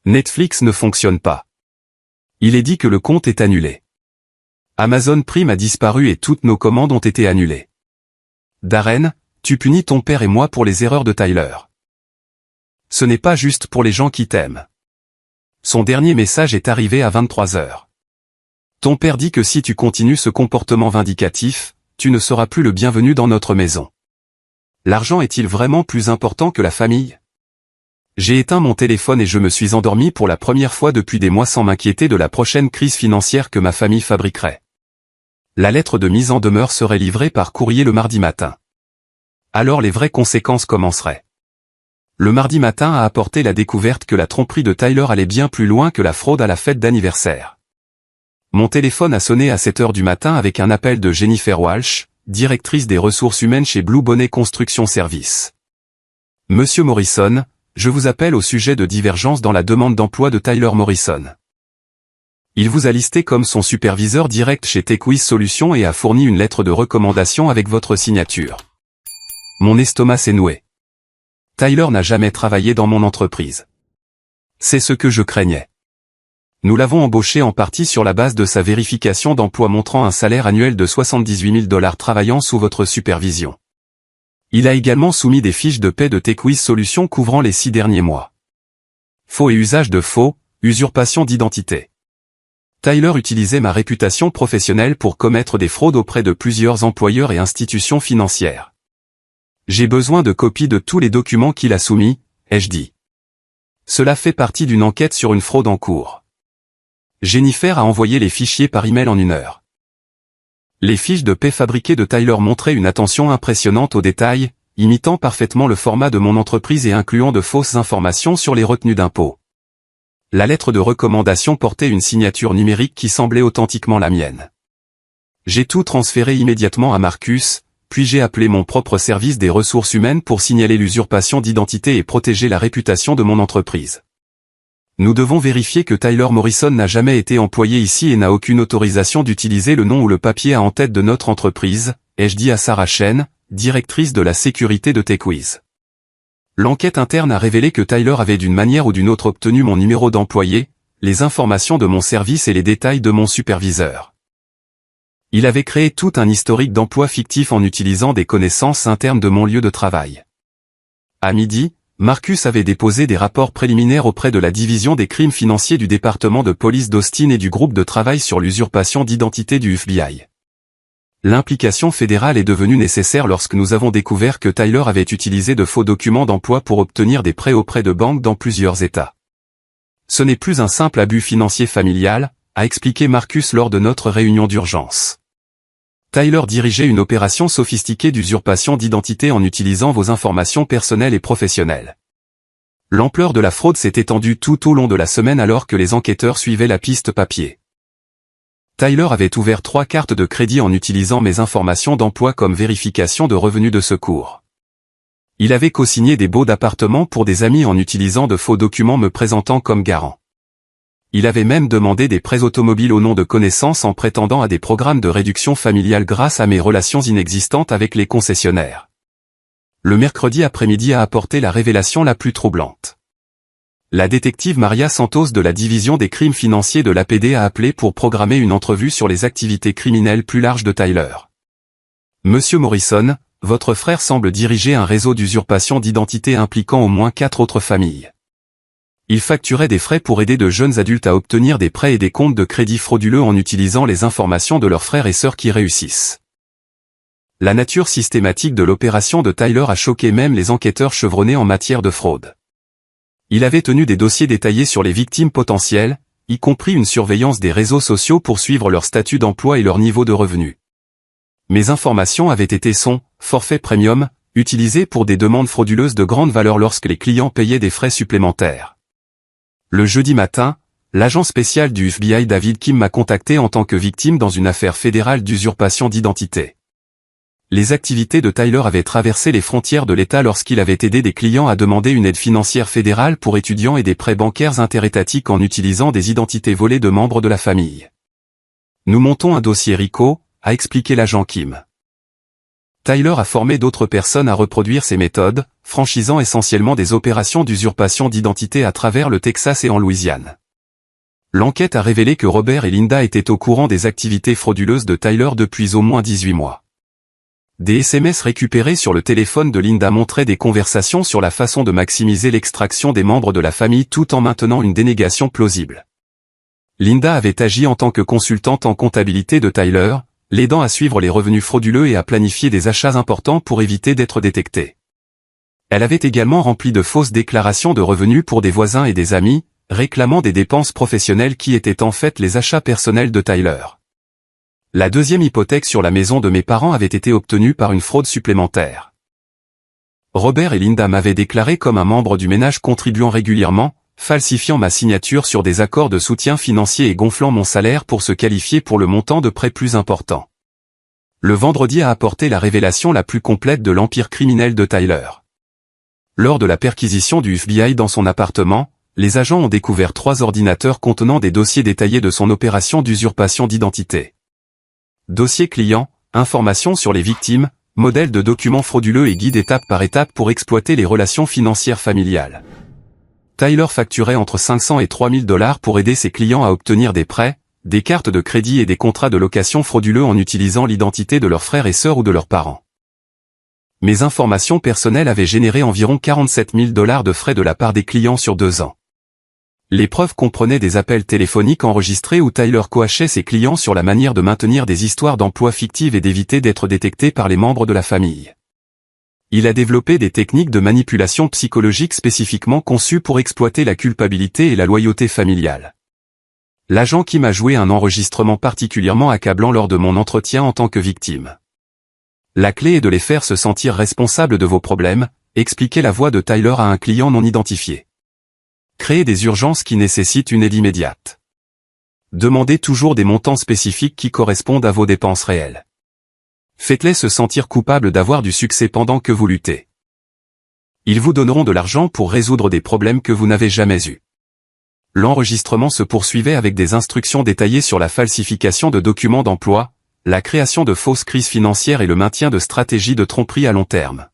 Netflix ne fonctionne pas. Il est dit que le compte est annulé. Amazon Prime a disparu et toutes nos commandes ont été annulées. Darren, tu punis ton père et moi pour les erreurs de Tyler. Ce n'est pas juste pour les gens qui t'aiment. Son dernier message est arrivé à 23 heures. Ton père dit que si tu continues ce comportement vindicatif, tu ne seras plus le bienvenu dans notre maison. L'argent est-il vraiment plus important que la famille? J'ai éteint mon téléphone et je me suis endormi pour la première fois depuis des mois sans m'inquiéter de la prochaine crise financière que ma famille fabriquerait. La lettre de mise en demeure serait livrée par courrier le mardi matin. Alors les vraies conséquences commenceraient. Le mardi matin a apporté la découverte que la tromperie de Tyler allait bien plus loin que la fraude à la fête d'anniversaire. Mon téléphone a sonné à 7 heures du matin avec un appel de Jennifer Walsh, directrice des ressources humaines chez Blue Bonnet Construction Service. Monsieur Morrison, je vous appelle au sujet de divergences dans la demande d'emploi de Tyler Morrison. Il vous a listé comme son superviseur direct chez TechWiz Solutions et a fourni une lettre de recommandation avec votre signature. Mon estomac s'est noué. Tyler n'a jamais travaillé dans mon entreprise. C'est ce que je craignais. Nous l'avons embauché en partie sur la base de sa vérification d'emploi montrant un salaire annuel de 78 000 $ travaillant sous votre supervision. Il a également soumis des fiches de paie de TechWiz Solutions couvrant les 6 derniers mois. Faux et usage de faux, usurpation d'identité. Tyler utilisait ma réputation professionnelle pour commettre des fraudes auprès de plusieurs employeurs et institutions financières. J'ai besoin de copies de tous les documents qu'il a soumis, ai-je dit. Cela fait partie d'une enquête sur une fraude en cours. Jennifer a envoyé les fichiers par email en 1 heure. Les fiches de paie fabriquées de Tyler montraient une attention impressionnante aux détails, imitant parfaitement le format de mon entreprise et incluant de fausses informations sur les retenues d'impôts. La lettre de recommandation portait une signature numérique qui semblait authentiquement la mienne. J'ai tout transféré immédiatement à Marcus, puis j'ai appelé mon propre service des ressources humaines pour signaler l'usurpation d'identité et protéger la réputation de mon entreprise. Nous devons vérifier que Tyler Morrison n'a jamais été employé ici et n'a aucune autorisation d'utiliser le nom ou le papier en tête de notre entreprise, ai-je dit à Sarah Chen, directrice de la sécurité de TechWiz. L'enquête interne a révélé que Tyler avait d'une manière ou d'une autre obtenu mon numéro d'employé, les informations de mon service et les détails de mon superviseur. Il avait créé tout un historique d'emploi fictif en utilisant des connaissances internes de mon lieu de travail. À midi, Marcus avait déposé des rapports préliminaires auprès de la division des crimes financiers du département de police d'Austin et du groupe de travail sur l'usurpation d'identité du FBI. L'implication fédérale est devenue nécessaire lorsque nous avons découvert que Tyler avait utilisé de faux documents d'emploi pour obtenir des prêts auprès de banques dans plusieurs États. Ce n'est plus un simple abus financier familial, a expliqué Marcus lors de notre réunion d'urgence. Tyler dirigeait une opération sophistiquée d'usurpation d'identité en utilisant vos informations personnelles et professionnelles. L'ampleur de la fraude s'est étendue tout au long de la semaine alors que les enquêteurs suivaient la piste papier. Tyler avait ouvert 3 cartes de crédit en utilisant mes informations d'emploi comme vérification de revenus de secours. Il avait co-signé des baux d'appartement pour des amis en utilisant de faux documents me présentant comme garant. Il avait même demandé des prêts automobiles au nom de connaissances en prétendant à des programmes de réduction familiale grâce à mes relations inexistantes avec les concessionnaires. Le mercredi après-midi a apporté la révélation la plus troublante. La détective Maria Santos de la division des crimes financiers de l'APD a appelé pour programmer une entrevue sur les activités criminelles plus larges de Tyler. Monsieur Morrison, votre frère semble diriger un réseau d'usurpation d'identité impliquant au moins 4 autres familles. Il facturait des frais pour aider de jeunes adultes à obtenir des prêts et des comptes de crédit frauduleux en utilisant les informations de leurs frères et sœurs qui réussissent. La nature systématique de l'opération de Tyler a choqué même les enquêteurs chevronnés en matière de fraude. Il avait tenu des dossiers détaillés sur les victimes potentielles, y compris une surveillance des réseaux sociaux pour suivre leur statut d'emploi et leur niveau de revenu. Mes informations avaient été son forfait premium, utilisé pour des demandes frauduleuses de grande valeur lorsque les clients payaient des frais supplémentaires. Le jeudi matin, l'agent spécial du FBI David Kim m'a contacté en tant que victime dans une affaire fédérale d'usurpation d'identité. Les activités de Tyler avaient traversé les frontières de l'État lorsqu'il avait aidé des clients à demander une aide financière fédérale pour étudiants et des prêts bancaires interétatiques en utilisant des identités volées de membres de la famille. Nous montons un dossier RICO, a expliqué l'agent Kim. Tyler a formé d'autres personnes à reproduire ces méthodes, franchisant essentiellement des opérations d'usurpation d'identité à travers le Texas et en Louisiane. L'enquête a révélé que Robert et Linda étaient au courant des activités frauduleuses de Tyler depuis au moins 18 mois. Des SMS récupérés sur le téléphone de Linda montraient des conversations sur la façon de maximiser l'extraction des membres de la famille tout en maintenant une dénégation plausible. Linda avait agi en tant que consultante en comptabilité de Tyler, l'aidant à suivre les revenus frauduleux et à planifier des achats importants pour éviter d'être détectée. Elle avait également rempli de fausses déclarations de revenus pour des voisins et des amis, réclamant des dépenses professionnelles qui étaient en fait les achats personnels de Tyler. La deuxième hypothèque sur la maison de mes parents avait été obtenue par une fraude supplémentaire. Robert et Linda m'avaient déclaré comme un membre du ménage contribuant régulièrement, falsifiant ma signature sur des accords de soutien financier et gonflant mon salaire pour se qualifier pour le montant de prêts plus important. Le vendredi a apporté la révélation la plus complète de l'empire criminel de Tyler. Lors de la perquisition du FBI dans son appartement, les agents ont découvert 3 ordinateurs contenant des dossiers détaillés de son opération d'usurpation d'identité. Dossier client, informations sur les victimes, modèles de documents frauduleux et guide étape par étape pour exploiter les relations financières familiales. Tyler facturait entre 500 et 3000 $ pour aider ses clients à obtenir des prêts, des cartes de crédit et des contrats de location frauduleux en utilisant l'identité de leurs frères et sœurs ou de leurs parents. Mes informations personnelles avaient généré environ 47 000 $ de frais de la part des clients sur 2 ans. Les preuves comprenaient des appels téléphoniques enregistrés où Tyler coachait ses clients sur la manière de maintenir des histoires d'emploi fictives et d'éviter d'être détecté par les membres de la famille. Il a développé des techniques de manipulation psychologique spécifiquement conçues pour exploiter la culpabilité et la loyauté familiale. L'agent Kim a joué un enregistrement particulièrement accablant lors de mon entretien en tant que victime. La clé est de les faire se sentir responsables de vos problèmes, expliquait la voix de Tyler à un client non identifié. Créez des urgences qui nécessitent une aide immédiate. Demandez toujours des montants spécifiques qui correspondent à vos dépenses réelles. Faites-les se sentir coupables d'avoir du succès pendant que vous luttez. Ils vous donneront de l'argent pour résoudre des problèmes que vous n'avez jamais eus. L'enregistrement se poursuivait avec des instructions détaillées sur la falsification de documents d'emploi, la création de fausses crises financières et le maintien de stratégies de tromperie à long terme.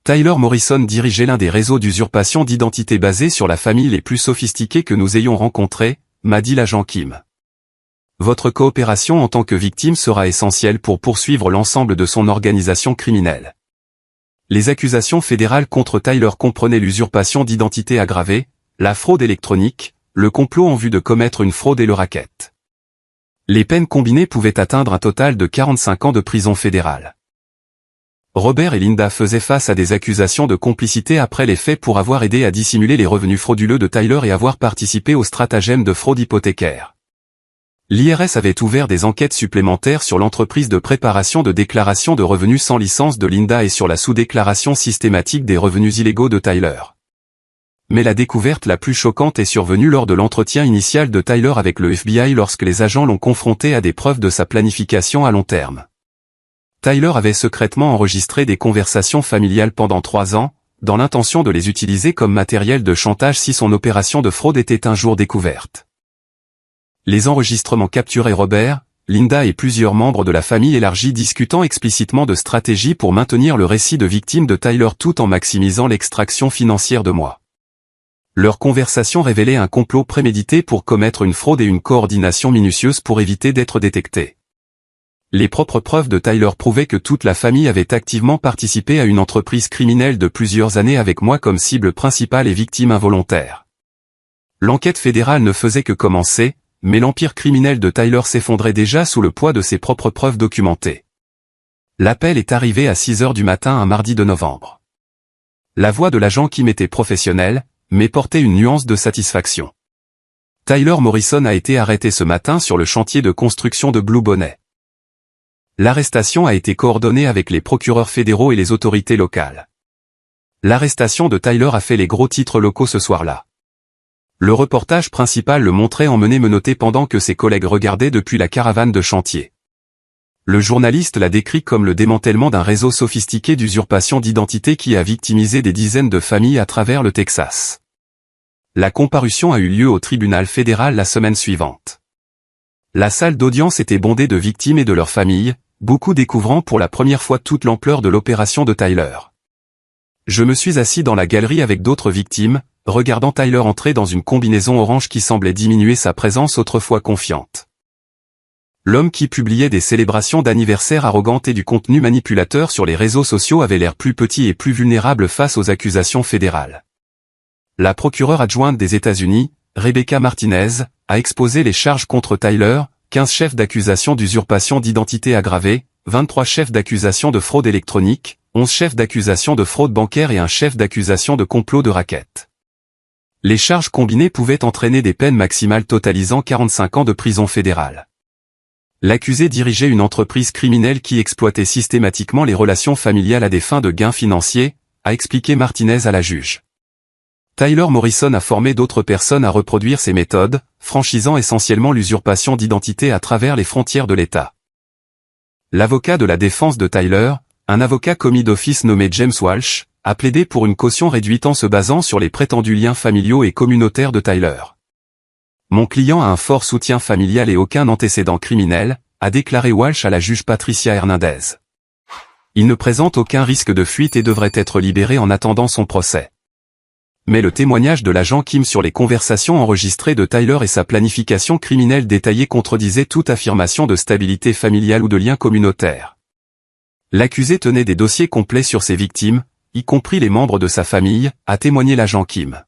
Tyler Morrison dirigeait l'un des réseaux d'usurpation d'identité basés sur la famille les plus sophistiqués que nous ayons rencontrés, m'a dit l'agent Kim. Votre coopération en tant que victime sera essentielle pour poursuivre l'ensemble de son organisation criminelle. Les accusations fédérales contre Tyler comprenaient l'usurpation d'identité aggravée, la fraude électronique, le complot en vue de commettre une fraude et le racket. Les peines combinées pouvaient atteindre un total de 45 ans de prison fédérale. Robert et Linda faisaient face à des accusations de complicité après les faits pour avoir aidé à dissimuler les revenus frauduleux de Tyler et avoir participé au stratagème de fraude hypothécaire. L'IRS avait ouvert des enquêtes supplémentaires sur l'entreprise de préparation de déclaration de revenus sans licence de Linda et sur la sous-déclaration systématique des revenus illégaux de Tyler. Mais la découverte la plus choquante est survenue lors de l'entretien initial de Tyler avec le FBI lorsque les agents l'ont confronté à des preuves de sa planification à long terme. Tyler avait secrètement enregistré des conversations familiales pendant 3 ans, dans l'intention de les utiliser comme matériel de chantage si son opération de fraude était un jour découverte. Les enregistrements capturaient Robert, Linda et plusieurs membres de la famille élargie discutant explicitement de stratégies pour maintenir le récit de victime de Tyler tout en maximisant l'extraction financière de moi. Leur conversation révélait un complot prémédité pour commettre une fraude et une coordination minutieuse pour éviter d'être détectés. Les propres preuves de Tyler prouvaient que toute la famille avait activement participé à une entreprise criminelle de plusieurs années avec moi comme cible principale et victime involontaire. L'enquête fédérale ne faisait que commencer, mais l'empire criminel de Tyler s'effondrait déjà sous le poids de ses propres preuves documentées. L'appel est arrivé à 6 heures du matin un mardi de novembre. La voix de l'agent Kim était professionnelle, mais portait une nuance de satisfaction. Tyler Morrison a été arrêté ce matin sur le chantier de construction de Blue Bonnet. L'arrestation a été coordonnée avec les procureurs fédéraux et les autorités locales. L'arrestation de Tyler a fait les gros titres locaux ce soir-là. Le reportage principal le montrait emmené menotté pendant que ses collègues regardaient depuis la caravane de chantier. Le journaliste l'a décrit comme le démantèlement d'un réseau sophistiqué d'usurpation d'identité qui a victimisé des dizaines de familles à travers le Texas. La comparution a eu lieu au tribunal fédéral la semaine suivante. La salle d'audience était bondée de victimes et de leurs familles, beaucoup découvrant pour la première fois toute l'ampleur de l'opération de Tyler. Je me suis assis dans la galerie avec d'autres victimes, regardant Tyler entrer dans une combinaison orange qui semblait diminuer sa présence autrefois confiante. L'homme qui publiait des célébrations d'anniversaire arrogantes et du contenu manipulateur sur les réseaux sociaux avait l'air plus petit et plus vulnérable face aux accusations fédérales. La procureure adjointe des États-Unis, Rebecca Martinez, a exposé les charges contre Tyler, 15 chefs d'accusation d'usurpation d'identité aggravée, 23 chefs d'accusation de fraude électronique, 11 chefs d'accusation de fraude bancaire et un chef d'accusation de complot de racket. Les charges combinées pouvaient entraîner des peines maximales totalisant 45 ans de prison fédérale. L'accusé dirigeait une entreprise criminelle qui exploitait systématiquement les relations familiales à des fins de gains financiers, a expliqué Martinez à la juge. Tyler Morrison a formé d'autres personnes à reproduire ces méthodes, franchisant essentiellement l'usurpation d'identité à travers les frontières de l'État. L'avocat de la défense de Tyler, un avocat commis d'office nommé James Walsh, a plaidé pour une caution réduite en se basant sur les prétendus liens familiaux et communautaires de Tyler. Mon client a un fort soutien familial et aucun antécédent criminel, a déclaré Walsh à la juge Patricia Hernandez. Il ne présente aucun risque de fuite et devrait être libéré en attendant son procès. Mais le témoignage de l'agent Kim sur les conversations enregistrées de Tyler et sa planification criminelle détaillée contredisait toute affirmation de stabilité familiale ou de lien communautaire. L'accusé tenait des dossiers complets sur ses victimes, y compris les membres de sa famille, a témoigné l'agent Kim.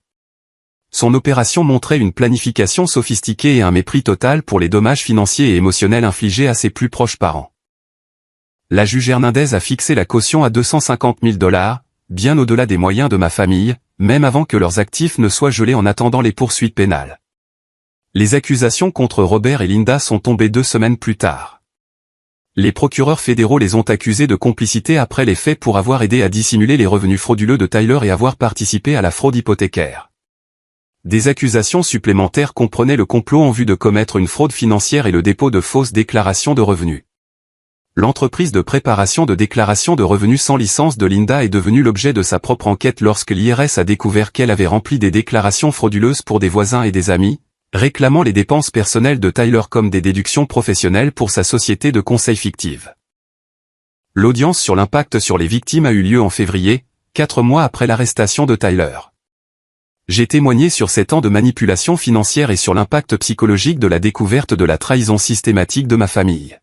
Son opération montrait une planification sophistiquée et un mépris total pour les dommages financiers et émotionnels infligés à ses plus proches parents. La juge Hernandez a fixé la caution à $250 000, bien au-delà des moyens de ma famille, même avant que leurs actifs ne soient gelés en attendant les poursuites pénales. Les accusations contre Robert et Linda sont tombées 2 semaines plus tard. Les procureurs fédéraux les ont accusés de complicité après les faits pour avoir aidé à dissimuler les revenus frauduleux de Tyler et avoir participé à la fraude hypothécaire. Des accusations supplémentaires comprenaient le complot en vue de commettre une fraude financière et le dépôt de fausses déclarations de revenus. L'entreprise de préparation de déclaration de revenus sans licence de Linda est devenue l'objet de sa propre enquête lorsque l'IRS a découvert qu'elle avait rempli des déclarations frauduleuses pour des voisins et des amis, réclamant les dépenses personnelles de Tyler comme des déductions professionnelles pour sa société de conseil fictive. L'audience sur l'impact sur les victimes a eu lieu en février, 4 mois après l'arrestation de Tyler. J'ai témoigné sur 7 ans de manipulation financière et sur l'impact psychologique de la découverte de la trahison systématique de ma famille.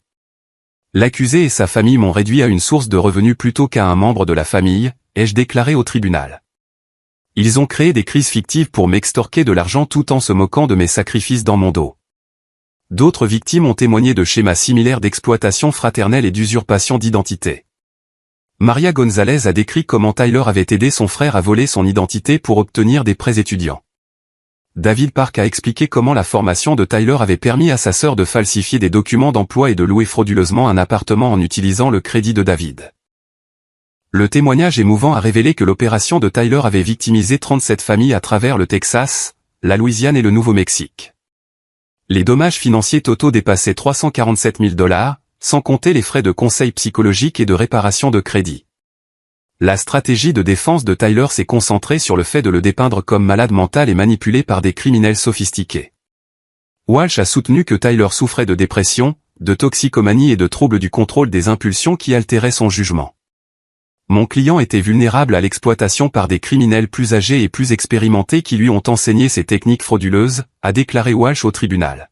L'accusé et sa famille m'ont réduit à une source de revenus plutôt qu'à un membre de la famille, ai-je déclaré au tribunal. Ils ont créé des crises fictives pour m'extorquer de l'argent tout en se moquant de mes sacrifices dans mon dos. D'autres victimes ont témoigné de schémas similaires d'exploitation fraternelle et d'usurpation d'identité. Maria Gonzalez a décrit comment Tyler avait aidé son frère à voler son identité pour obtenir des prêts étudiants. David Park a expliqué comment la formation de Tyler avait permis à sa sœur de falsifier des documents d'emploi et de louer frauduleusement un appartement en utilisant le crédit de David. Le témoignage émouvant a révélé que l'opération de Tyler avait victimisé 37 familles à travers le Texas, la Louisiane et le Nouveau-Mexique. Les dommages financiers totaux dépassaient $347 000, sans compter les frais de conseil psychologique et de réparation de crédit. La stratégie de défense de Tyler s'est concentrée sur le fait de le dépeindre comme malade mental et manipulé par des criminels sophistiqués. Walsh a soutenu que Tyler souffrait de dépression, de toxicomanie et de troubles du contrôle des impulsions qui altéraient son jugement. Mon client était vulnérable à l'exploitation par des criminels plus âgés et plus expérimentés qui lui ont enseigné ces techniques frauduleuses, a déclaré Walsh au tribunal.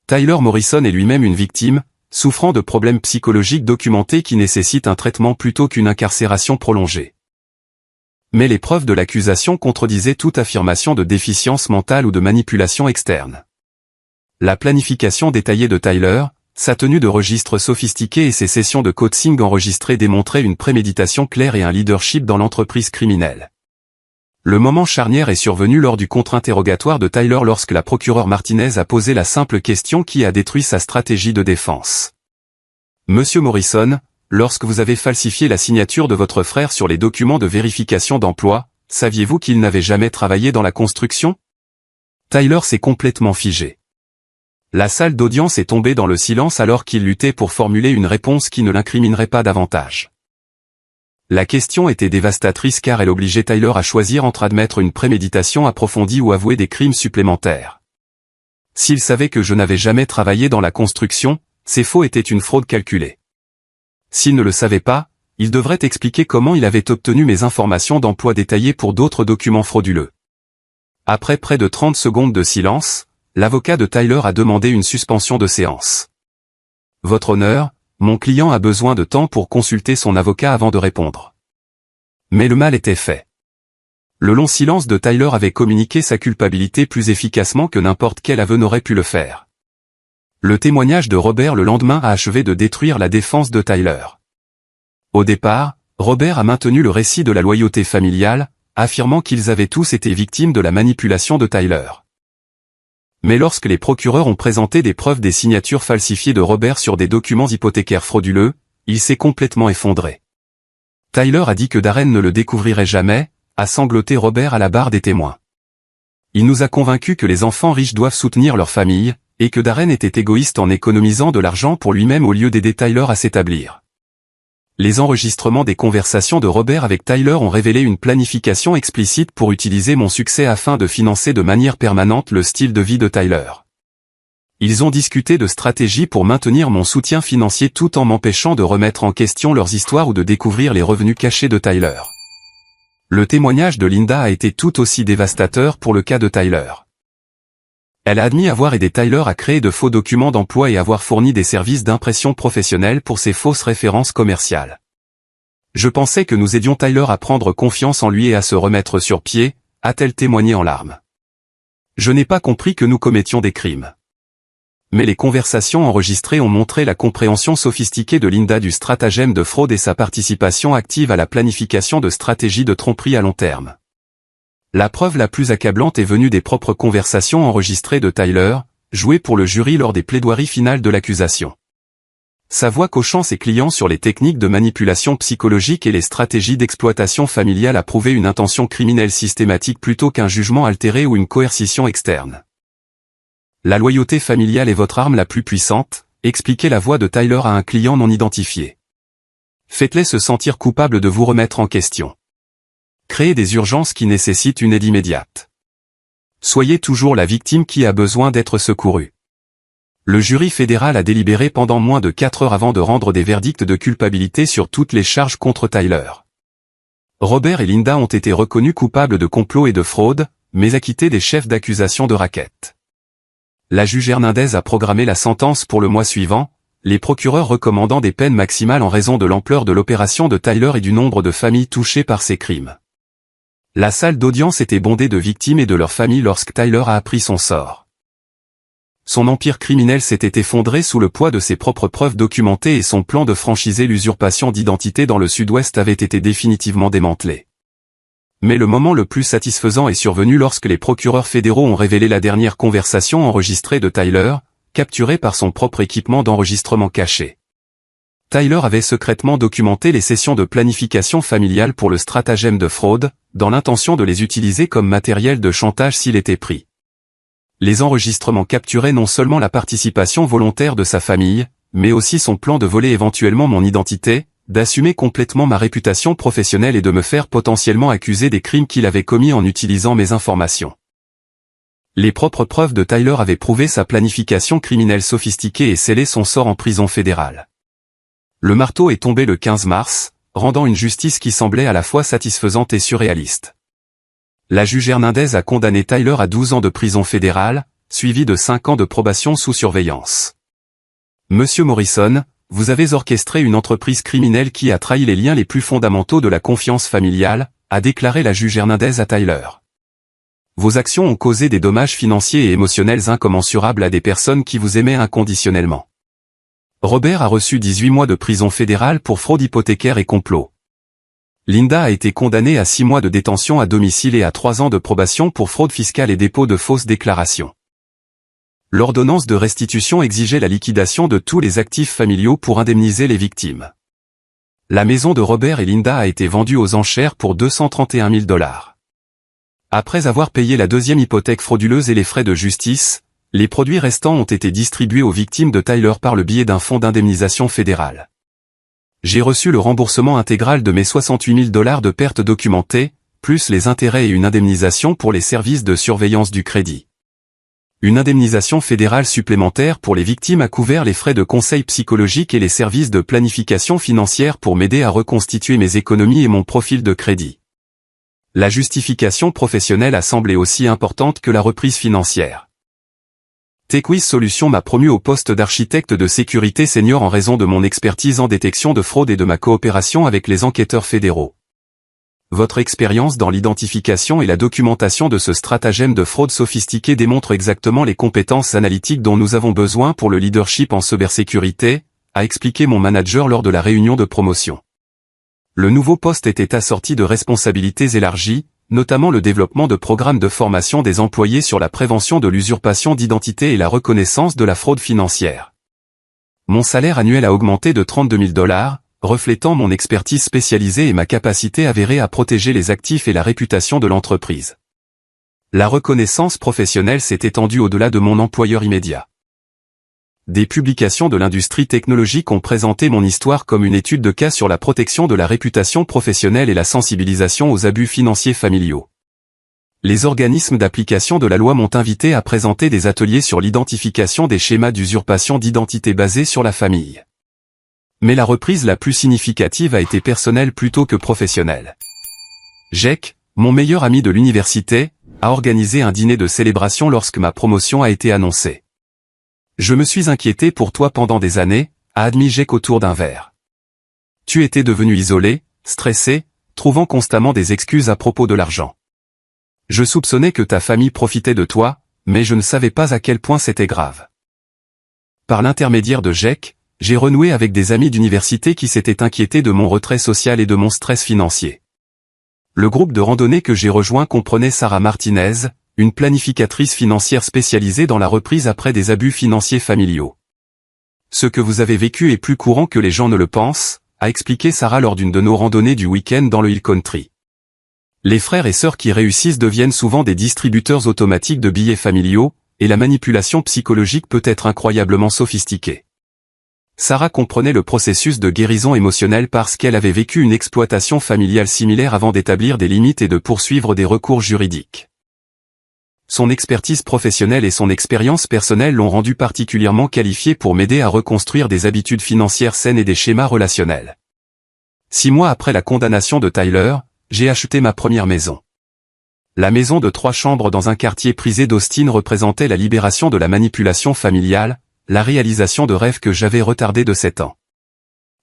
Tyler Morrison est lui-même une victime, souffrant de problèmes psychologiques documentés qui nécessitent un traitement plutôt qu'une incarcération prolongée. Mais les preuves de l'accusation contredisaient toute affirmation de déficience mentale ou de manipulation externe. La planification détaillée de Tyler, sa tenue de registre sophistiquée et ses sessions de coaching enregistrées démontraient une préméditation claire et un leadership dans l'entreprise criminelle. Le moment charnière est survenu lors du contre-interrogatoire de Tyler lorsque la procureure Martinez a posé la simple question qui a détruit sa stratégie de défense. Monsieur Morrison, lorsque vous avez falsifié la signature de votre frère sur les documents de vérification d'emploi, saviez-vous qu'il n'avait jamais travaillé dans la construction? Tyler s'est complètement figé. La salle d'audience est tombée dans le silence alors qu'il luttait pour formuler une réponse qui ne l'incriminerait pas davantage. La question était dévastatrice car elle obligeait Tyler à choisir entre admettre une préméditation approfondie ou avouer des crimes supplémentaires. S'il savait que je n'avais jamais travaillé dans la construction, ces faux étaient une fraude calculée. S'il ne le savait pas, il devrait expliquer comment il avait obtenu mes informations d'emploi détaillées pour d'autres documents frauduleux. Après près de 30 secondes de silence, l'avocat de Tyler a demandé une suspension de séance. Votre honneur, mon client a besoin de temps pour consulter son avocat avant de répondre. Mais le mal était fait. Le long silence de Tyler avait communiqué sa culpabilité plus efficacement que n'importe quel aveu n'aurait pu le faire. Le témoignage de Robert le lendemain a achevé de détruire la défense de Tyler. Au départ, Robert a maintenu le récit de la loyauté familiale, affirmant qu'ils avaient tous été victimes de la manipulation de Tyler. Mais lorsque les procureurs ont présenté des preuves des signatures falsifiées de Robert sur des documents hypothécaires frauduleux, il s'est complètement effondré. Tyler a dit que Darren ne le découvrirait jamais, a sangloté Robert à la barre des témoins. Il nous a convaincus que les enfants riches doivent soutenir leur famille, et que Darren était égoïste en économisant de l'argent pour lui-même au lieu d'aider Tyler à s'établir. Les enregistrements des conversations de Robert avec Tyler ont révélé une planification explicite pour utiliser mon succès afin de financer de manière permanente le style de vie de Tyler. Ils ont discuté de stratégies pour maintenir mon soutien financier tout en m'empêchant de remettre en question leurs histoires ou de découvrir les revenus cachés de Tyler. Le témoignage de Linda a été tout aussi dévastateur pour le cas de Tyler. Elle a admis avoir aidé Tyler à créer de faux documents d'emploi et avoir fourni des services d'impression professionnelle pour ses fausses références commerciales. Je pensais que nous aidions Tyler à prendre confiance en lui et à se remettre sur pied, a-t-elle témoigné en larmes. Je n'ai pas compris que nous commettions des crimes. Mais les conversations enregistrées ont montré la compréhension sophistiquée de Linda du stratagème de fraude et sa participation active à la planification de stratégies de tromperie à long terme. La preuve la plus accablante est venue des propres conversations enregistrées de Tyler, jouées pour le jury lors des plaidoiries finales de l'accusation. Sa voix coachant ses clients sur les techniques de manipulation psychologique et les stratégies d'exploitation familiale a prouvé une intention criminelle systématique plutôt qu'un jugement altéré ou une coercition externe. La loyauté familiale est votre arme la plus puissante, expliquait la voix de Tyler à un client non identifié. Faites-les se sentir coupables de vous remettre en question. Créez des urgences qui nécessitent une aide immédiate. Soyez toujours la victime qui a besoin d'être secourue. Le jury fédéral a délibéré pendant moins de 4 heures avant de rendre des verdicts de culpabilité sur toutes les charges contre Tyler. Robert et Linda ont été reconnus coupables de complot et de fraude, mais acquittés des chefs d'accusation de racket. La juge Hernandez a programmé la sentence pour le mois suivant, les procureurs recommandant des peines maximales en raison de l'ampleur de l'opération de Tyler et du nombre de familles touchées par ces crimes. La salle d'audience était bondée de victimes et de leurs familles lorsque Tyler a appris son sort. Son empire criminel s'était effondré sous le poids de ses propres preuves documentées et son plan de franchiser l'usurpation d'identité dans le sud-ouest avait été définitivement démantelé. Mais le moment le plus satisfaisant est survenu lorsque les procureurs fédéraux ont révélé la dernière conversation enregistrée de Tyler, capturée par son propre équipement d'enregistrement caché. Tyler avait secrètement documenté les sessions de planification familiale pour le stratagème de fraude, dans l'intention de les utiliser comme matériel de chantage s'il était pris. Les enregistrements capturaient non seulement la participation volontaire de sa famille, mais aussi son plan de voler éventuellement mon identité, d'assumer complètement ma réputation professionnelle et de me faire potentiellement accuser des crimes qu'il avait commis en utilisant mes informations. Les propres preuves de Tyler avaient prouvé sa planification criminelle sophistiquée et scellé son sort en prison fédérale. Le marteau est tombé le 15 mars, rendant une justice qui semblait à la fois satisfaisante et surréaliste. La juge Hernandez a condamné Tyler à 12 ans de prison fédérale, suivi de 5 ans de probation sous surveillance. Monsieur Morrison, vous avez orchestré une entreprise criminelle qui a trahi les liens les plus fondamentaux de la confiance familiale, a déclaré la juge Hernandez à Tyler. Vos actions ont causé des dommages financiers et émotionnels incommensurables à des personnes qui vous aimaient inconditionnellement. Robert a reçu 18 mois de prison fédérale pour fraude hypothécaire et complot. Linda a été condamnée à 6 mois de détention à domicile et à 3 ans de probation pour fraude fiscale et dépôt de fausses déclarations. L'ordonnance de restitution exigeait la liquidation de tous les actifs familiaux pour indemniser les victimes. La maison de Robert et Linda a été vendue aux enchères pour $231 000. Après avoir payé la deuxième hypothèque frauduleuse et les frais de justice, les produits restants ont été distribués aux victimes de Tyler par le biais d'un fonds d'indemnisation fédéral. J'ai reçu le remboursement intégral de mes $68 000 de pertes documentées, plus les intérêts et une indemnisation pour les services de surveillance du crédit. Une indemnisation fédérale supplémentaire pour les victimes a couvert les frais de conseil psychologique et les services de planification financière pour m'aider à reconstituer mes économies et mon profil de crédit. La justification professionnelle a semblé aussi importante que la reprise financière. TechWiz Solutions m'a promu au poste d'architecte de sécurité senior en raison de mon expertise en détection de fraude et de ma coopération avec les enquêteurs fédéraux. Votre expérience dans l'identification et la documentation de ce stratagème de fraude sophistiqué démontre exactement les compétences analytiques dont nous avons besoin pour le leadership en cybersécurité, a expliqué mon manager lors de la réunion de promotion. Le nouveau poste était assorti de responsabilités élargies, notamment le développement de programmes de formation des employés sur la prévention de l'usurpation d'identité et la reconnaissance de la fraude financière. Mon salaire annuel a augmenté de $32 000, reflétant mon expertise spécialisée et ma capacité avérée à protéger les actifs et la réputation de l'entreprise. La reconnaissance professionnelle s'est étendue au-delà de mon employeur immédiat. des publications de l'industrie technologique ont présenté mon histoire comme une étude de cas sur la protection de la réputation professionnelle et la sensibilisation aux abus financiers familiaux. Les organismes d'application de la loi m'ont invité à présenter des ateliers sur l'identification des schémas d'usurpation d'identité basés sur la famille. Mais la reprise la plus significative a été personnelle plutôt que professionnelle. Jake, mon meilleur ami de l'université, a organisé un dîner de célébration lorsque ma promotion a été annoncée. Je me suis inquiété pour toi pendant des années, a admis Jake autour d'un verre. Tu étais devenu isolé, stressé, trouvant constamment des excuses à propos de l'argent. Je soupçonnais que ta famille profitait de toi, mais je ne savais pas à quel point c'était grave. Par l'intermédiaire de Jake, j'ai renoué avec des amis d'université qui s'étaient inquiétés de mon retrait social et de mon stress financier. Le groupe de randonnée que j'ai rejoint comprenait Sarah Martinez, une planificatrice financière spécialisée dans la reprise après des abus financiers familiaux. Ce que vous avez vécu est plus courant que les gens ne le pensent, a expliqué Sarah lors d'une de nos randonnées du week-end dans le Hill Country. Les frères et sœurs qui réussissent deviennent souvent des distributeurs automatiques de billets familiaux, et la manipulation psychologique peut être incroyablement sophistiquée. Sarah comprenait le processus de guérison émotionnelle parce qu'elle avait vécu une exploitation familiale similaire avant d'établir des limites et de poursuivre des recours juridiques. Son expertise professionnelle et son expérience personnelle l'ont rendue particulièrement qualifiée pour m'aider à reconstruire des habitudes financières saines et des schémas relationnels. 6 mois après la condamnation de Tyler, j'ai acheté ma première maison. La maison de 3 chambres dans un quartier prisé d'Austin représentait la libération de la manipulation familiale, la réalisation de rêves que j'avais retardés de 7 ans.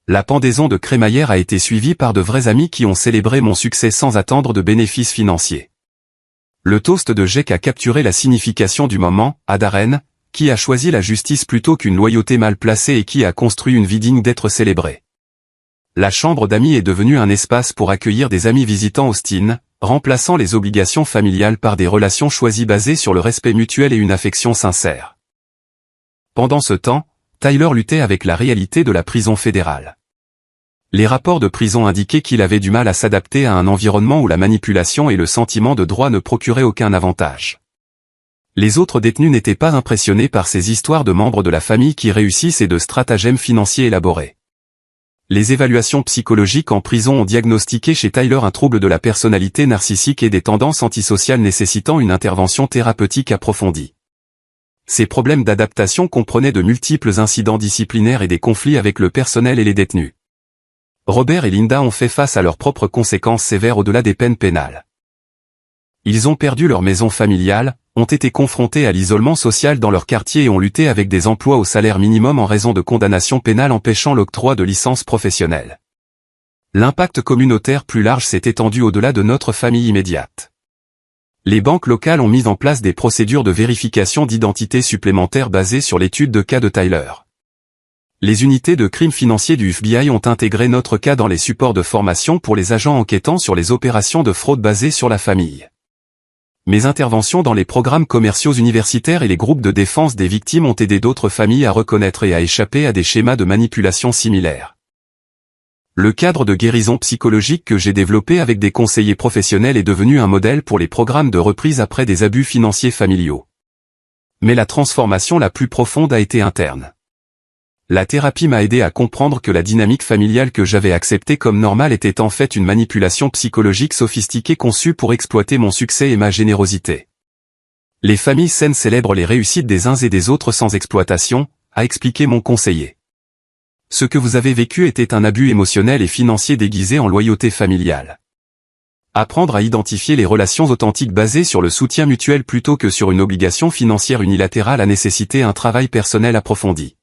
La pendaison de crémaillère a été suivie par de vrais amis qui ont célébré mon succès sans attendre de bénéfices financiers. Le toast de Jake a capturé la signification du moment, à Darren, qui a choisi la justice plutôt qu'une loyauté mal placée et qui a construit une vie digne d'être célébrée. La chambre d'amis est devenue un espace pour accueillir des amis visitant Austin, remplaçant les obligations familiales par des relations choisies basées sur le respect mutuel et une affection sincère. Pendant ce temps, Tyler luttait avec la réalité de la prison fédérale. Les rapports de prison indiquaient qu'il avait du mal à s'adapter à un environnement où la manipulation et le sentiment de droit ne procuraient aucun avantage. Les autres détenus n'étaient pas impressionnés par ces histoires de membres de la famille qui réussissent et de stratagèmes financiers élaborés. Les évaluations psychologiques en prison ont diagnostiqué chez Tyler un trouble de la personnalité narcissique et des tendances antisociales nécessitant une intervention thérapeutique approfondie. Ces problèmes d'adaptation comprenaient de multiples incidents disciplinaires et des conflits avec le personnel et les détenus. Robert et Linda ont fait face à leurs propres conséquences sévères au-delà des peines pénales. Ils ont perdu leur maison familiale, ont été confrontés à l'isolement social dans leur quartier et ont lutté avec des emplois au salaire minimum en raison de condamnations pénales empêchant l'octroi de licences professionnelles. L'impact communautaire plus large s'est étendu au-delà de notre famille immédiate. Les banques locales ont mis en place des procédures de vérification d'identité supplémentaires basées sur l'étude de cas de Tyler. Les unités de crimes financiers du FBI ont intégré notre cas dans les supports de formation pour les agents enquêtant sur les opérations de fraude basées sur la famille. Mes interventions dans les programmes commerciaux universitaires et les groupes de défense des victimes ont aidé d'autres familles à reconnaître et à échapper à des schémas de manipulation similaires. Le cadre de guérison psychologique que j'ai développé avec des conseillers professionnels est devenu un modèle pour les programmes de reprise après des abus financiers familiaux. Mais la transformation la plus profonde a été interne. La thérapie m'a aidé à comprendre que la dynamique familiale que j'avais acceptée comme normale était en fait une manipulation psychologique sophistiquée conçue pour exploiter mon succès et ma générosité. Les familles saines célèbrent les réussites des uns et des autres sans exploitation, a expliqué mon conseiller. Ce que vous avez vécu était un abus émotionnel et financier déguisé en loyauté familiale. Apprendre à identifier les relations authentiques basées sur le soutien mutuel plutôt que sur une obligation financière unilatérale a nécessité un travail personnel approfondi.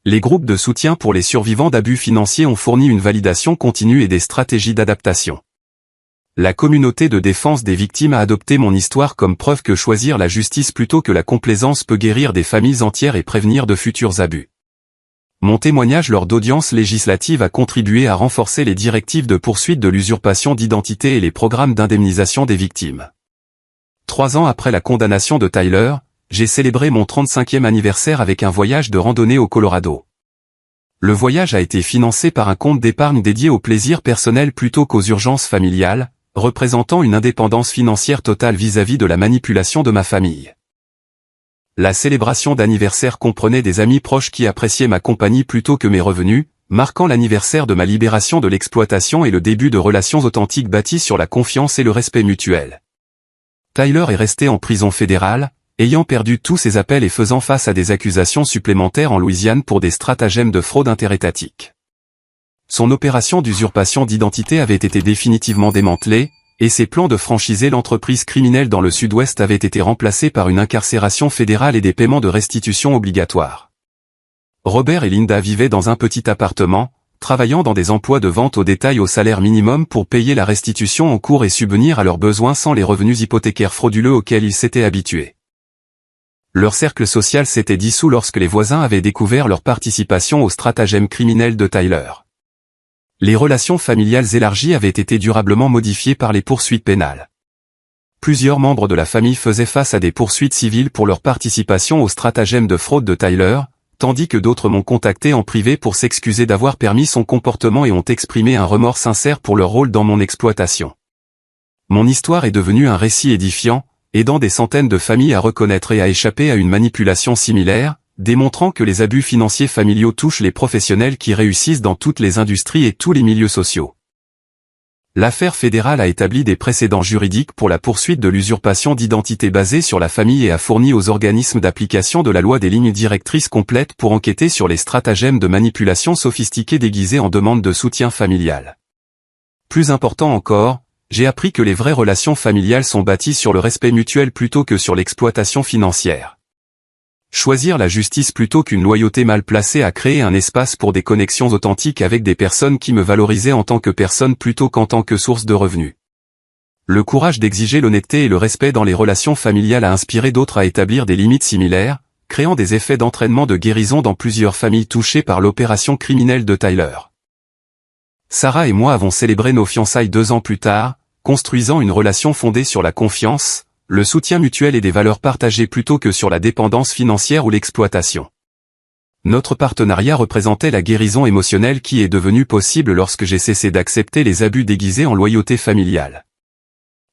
Les groupes de soutien pour les survivants d'abus financiers ont fourni une validation continue et des stratégies d'adaptation. La communauté de défense des victimes a adopté mon histoire comme preuve que choisir la justice plutôt que la complaisance peut guérir des familles entières et prévenir de futurs abus. Mon témoignage lors d'audiences législatives a contribué à renforcer les directives de poursuite de l'usurpation d'identité et les programmes d'indemnisation des victimes. 3 ans après la condamnation de Tyler, j'ai célébré mon 35e anniversaire avec un voyage de randonnée au Colorado. Le voyage a été financé par un compte d'épargne dédié au plaisir personnel plutôt qu'aux urgences familiales, représentant une indépendance financière totale vis-à-vis de la manipulation de ma famille. La célébration d'anniversaire comprenait des amis proches qui appréciaient ma compagnie plutôt que mes revenus, marquant l'anniversaire de ma libération de l'exploitation et le début de relations authentiques bâties sur la confiance et le respect mutuel. Tyler est resté en prison fédérale, ayant perdu tous ses appels et faisant face à des accusations supplémentaires en Louisiane pour des stratagèmes de fraude interétatique. Son opération d'usurpation d'identité avait été définitivement démantelée, et ses plans de franchiser l'entreprise criminelle dans le sud-ouest avaient été remplacés par une incarcération fédérale et des paiements de restitution obligatoires. Robert et Linda vivaient dans un petit appartement, travaillant dans des emplois de vente au détail au salaire minimum pour payer la restitution en cours et subvenir à leurs besoins sans les revenus hypothécaires frauduleux auxquels ils s'étaient habitués. Leur cercle social s'était dissous lorsque les voisins avaient découvert leur participation au stratagème criminel de Tyler. Les relations familiales élargies avaient été durablement modifiées par les poursuites pénales. Plusieurs membres de la famille faisaient face à des poursuites civiles pour leur participation au stratagème de fraude de Tyler, tandis que d'autres m'ont contacté en privé pour s'excuser d'avoir permis son comportement et ont exprimé un remords sincère pour leur rôle dans mon exploitation. Mon histoire est devenue un récit édifiant, aidant des centaines de familles à reconnaître et à échapper à une manipulation similaire, démontrant que les abus financiers familiaux touchent les professionnels qui réussissent dans toutes les industries et tous les milieux sociaux. L'affaire fédérale a établi des précédents juridiques pour la poursuite de l'usurpation d'identité basée sur la famille et a fourni aux organismes d'application de la loi des lignes directrices complètes pour enquêter sur les stratagèmes de manipulation sophistiqués déguisés en demande de soutien familial. Plus important encore, j'ai appris que les vraies relations familiales sont bâties sur le respect mutuel plutôt que sur l'exploitation financière. Choisir la justice plutôt qu'une loyauté mal placée a créé un espace pour des connexions authentiques avec des personnes qui me valorisaient en tant que personne plutôt qu'en tant que source de revenus. Le courage d'exiger l'honnêteté et le respect dans les relations familiales a inspiré d'autres à établir des limites similaires, créant des effets d'entraînement de guérison dans plusieurs familles touchées par l'opération criminelle de Tyler. Sarah et moi avons célébré nos fiançailles 2 ans plus tard, construisant une relation fondée sur la confiance, le soutien mutuel et des valeurs partagées plutôt que sur la dépendance financière ou l'exploitation. Notre partenariat représentait la guérison émotionnelle qui est devenue possible lorsque j'ai cessé d'accepter les abus déguisés en loyauté familiale.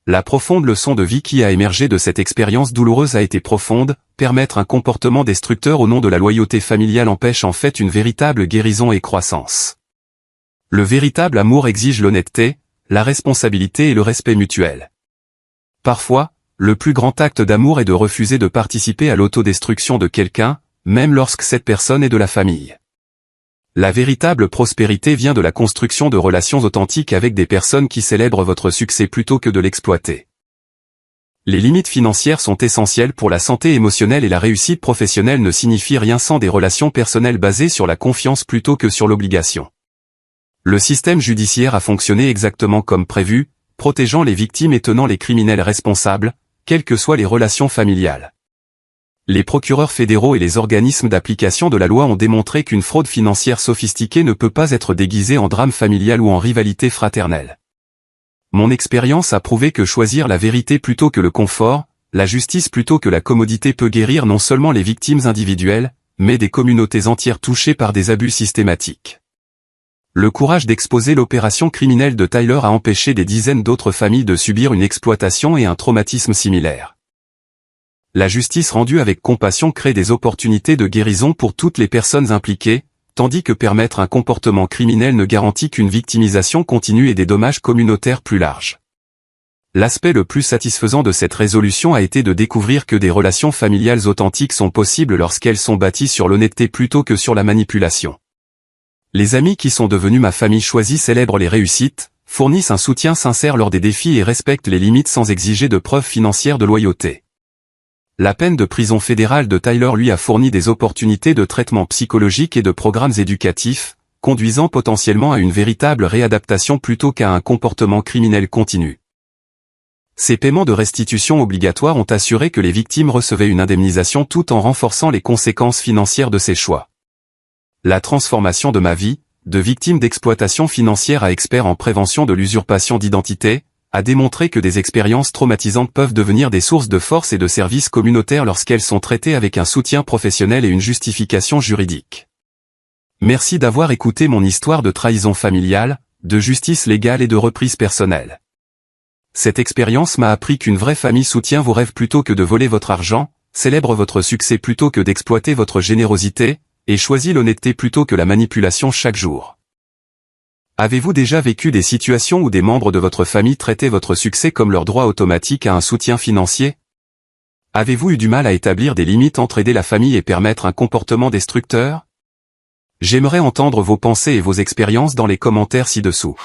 La profonde leçon de vie qui a émergé de cette expérience douloureuse a été profonde, permettre un comportement destructeur au nom de la loyauté familiale empêche en fait une véritable guérison et croissance. Le véritable amour exige l'honnêteté, la responsabilité et le respect mutuel. Parfois, le plus grand acte d'amour est de refuser de participer à l'autodestruction de quelqu'un, même lorsque cette personne est de la famille. La véritable prospérité vient de la construction de relations authentiques avec des personnes qui célèbrent votre succès plutôt que de l'exploiter. Les limites financières sont essentielles pour la santé émotionnelle et la réussite professionnelle ne signifie rien sans des relations personnelles basées sur la confiance plutôt que sur l'obligation. Le système judiciaire a fonctionné exactement comme prévu, protégeant les victimes et tenant les criminels responsables, quelles que soient les relations familiales. Les procureurs fédéraux et les organismes d'application de la loi ont démontré qu'une fraude financière sophistiquée ne peut pas être déguisée en drame familial ou en rivalité fraternelle. Mon expérience a prouvé que choisir la vérité plutôt que le confort, la justice plutôt que la commodité peut guérir non seulement les victimes individuelles, mais des communautés entières touchées par des abus systématiques. Le courage d'exposer l'opération criminelle de Tyler a empêché des dizaines d'autres familles de subir une exploitation et un traumatisme similaire. La justice rendue avec compassion crée des opportunités de guérison pour toutes les personnes impliquées, tandis que permettre un comportement criminel ne garantit qu'une victimisation continue et des dommages communautaires plus larges. L'aspect le plus satisfaisant de cette résolution a été de découvrir que des relations familiales authentiques sont possibles lorsqu'elles sont bâties sur l'honnêteté plutôt que sur la manipulation. Les amis qui sont devenus ma famille choisie célèbrent les réussites, fournissent un soutien sincère lors des défis et respectent les limites sans exiger de preuves financières de loyauté. La peine de prison fédérale de Tyler lui a fourni des opportunités de traitement psychologique et de programmes éducatifs, conduisant potentiellement à une véritable réadaptation plutôt qu'à un comportement criminel continu. Ces paiements de restitution obligatoires ont assuré que les victimes recevaient une indemnisation tout en renforçant les conséquences financières de ces choix. La transformation de ma vie, de victime d'exploitation financière à expert en prévention de l'usurpation d'identité, a démontré que des expériences traumatisantes peuvent devenir des sources de force et de services communautaires lorsqu'elles sont traitées avec un soutien professionnel et une justification juridique. Merci d'avoir écouté mon histoire de trahison familiale, de justice légale et de reprise personnelle. Cette expérience m'a appris qu'une vraie famille soutient vos rêves plutôt que de voler votre argent, célèbre votre succès plutôt que d'exploiter votre générosité, et choisit l'honnêteté plutôt que la manipulation chaque jour. Avez-vous déjà vécu des situations où des membres de votre famille traitaient votre succès comme leur droit automatique à un soutien financier? Avez-vous eu du mal à établir des limites entre aider la famille et permettre un comportement destructeur? J'aimerais entendre vos pensées et vos expériences dans les commentaires ci-dessous.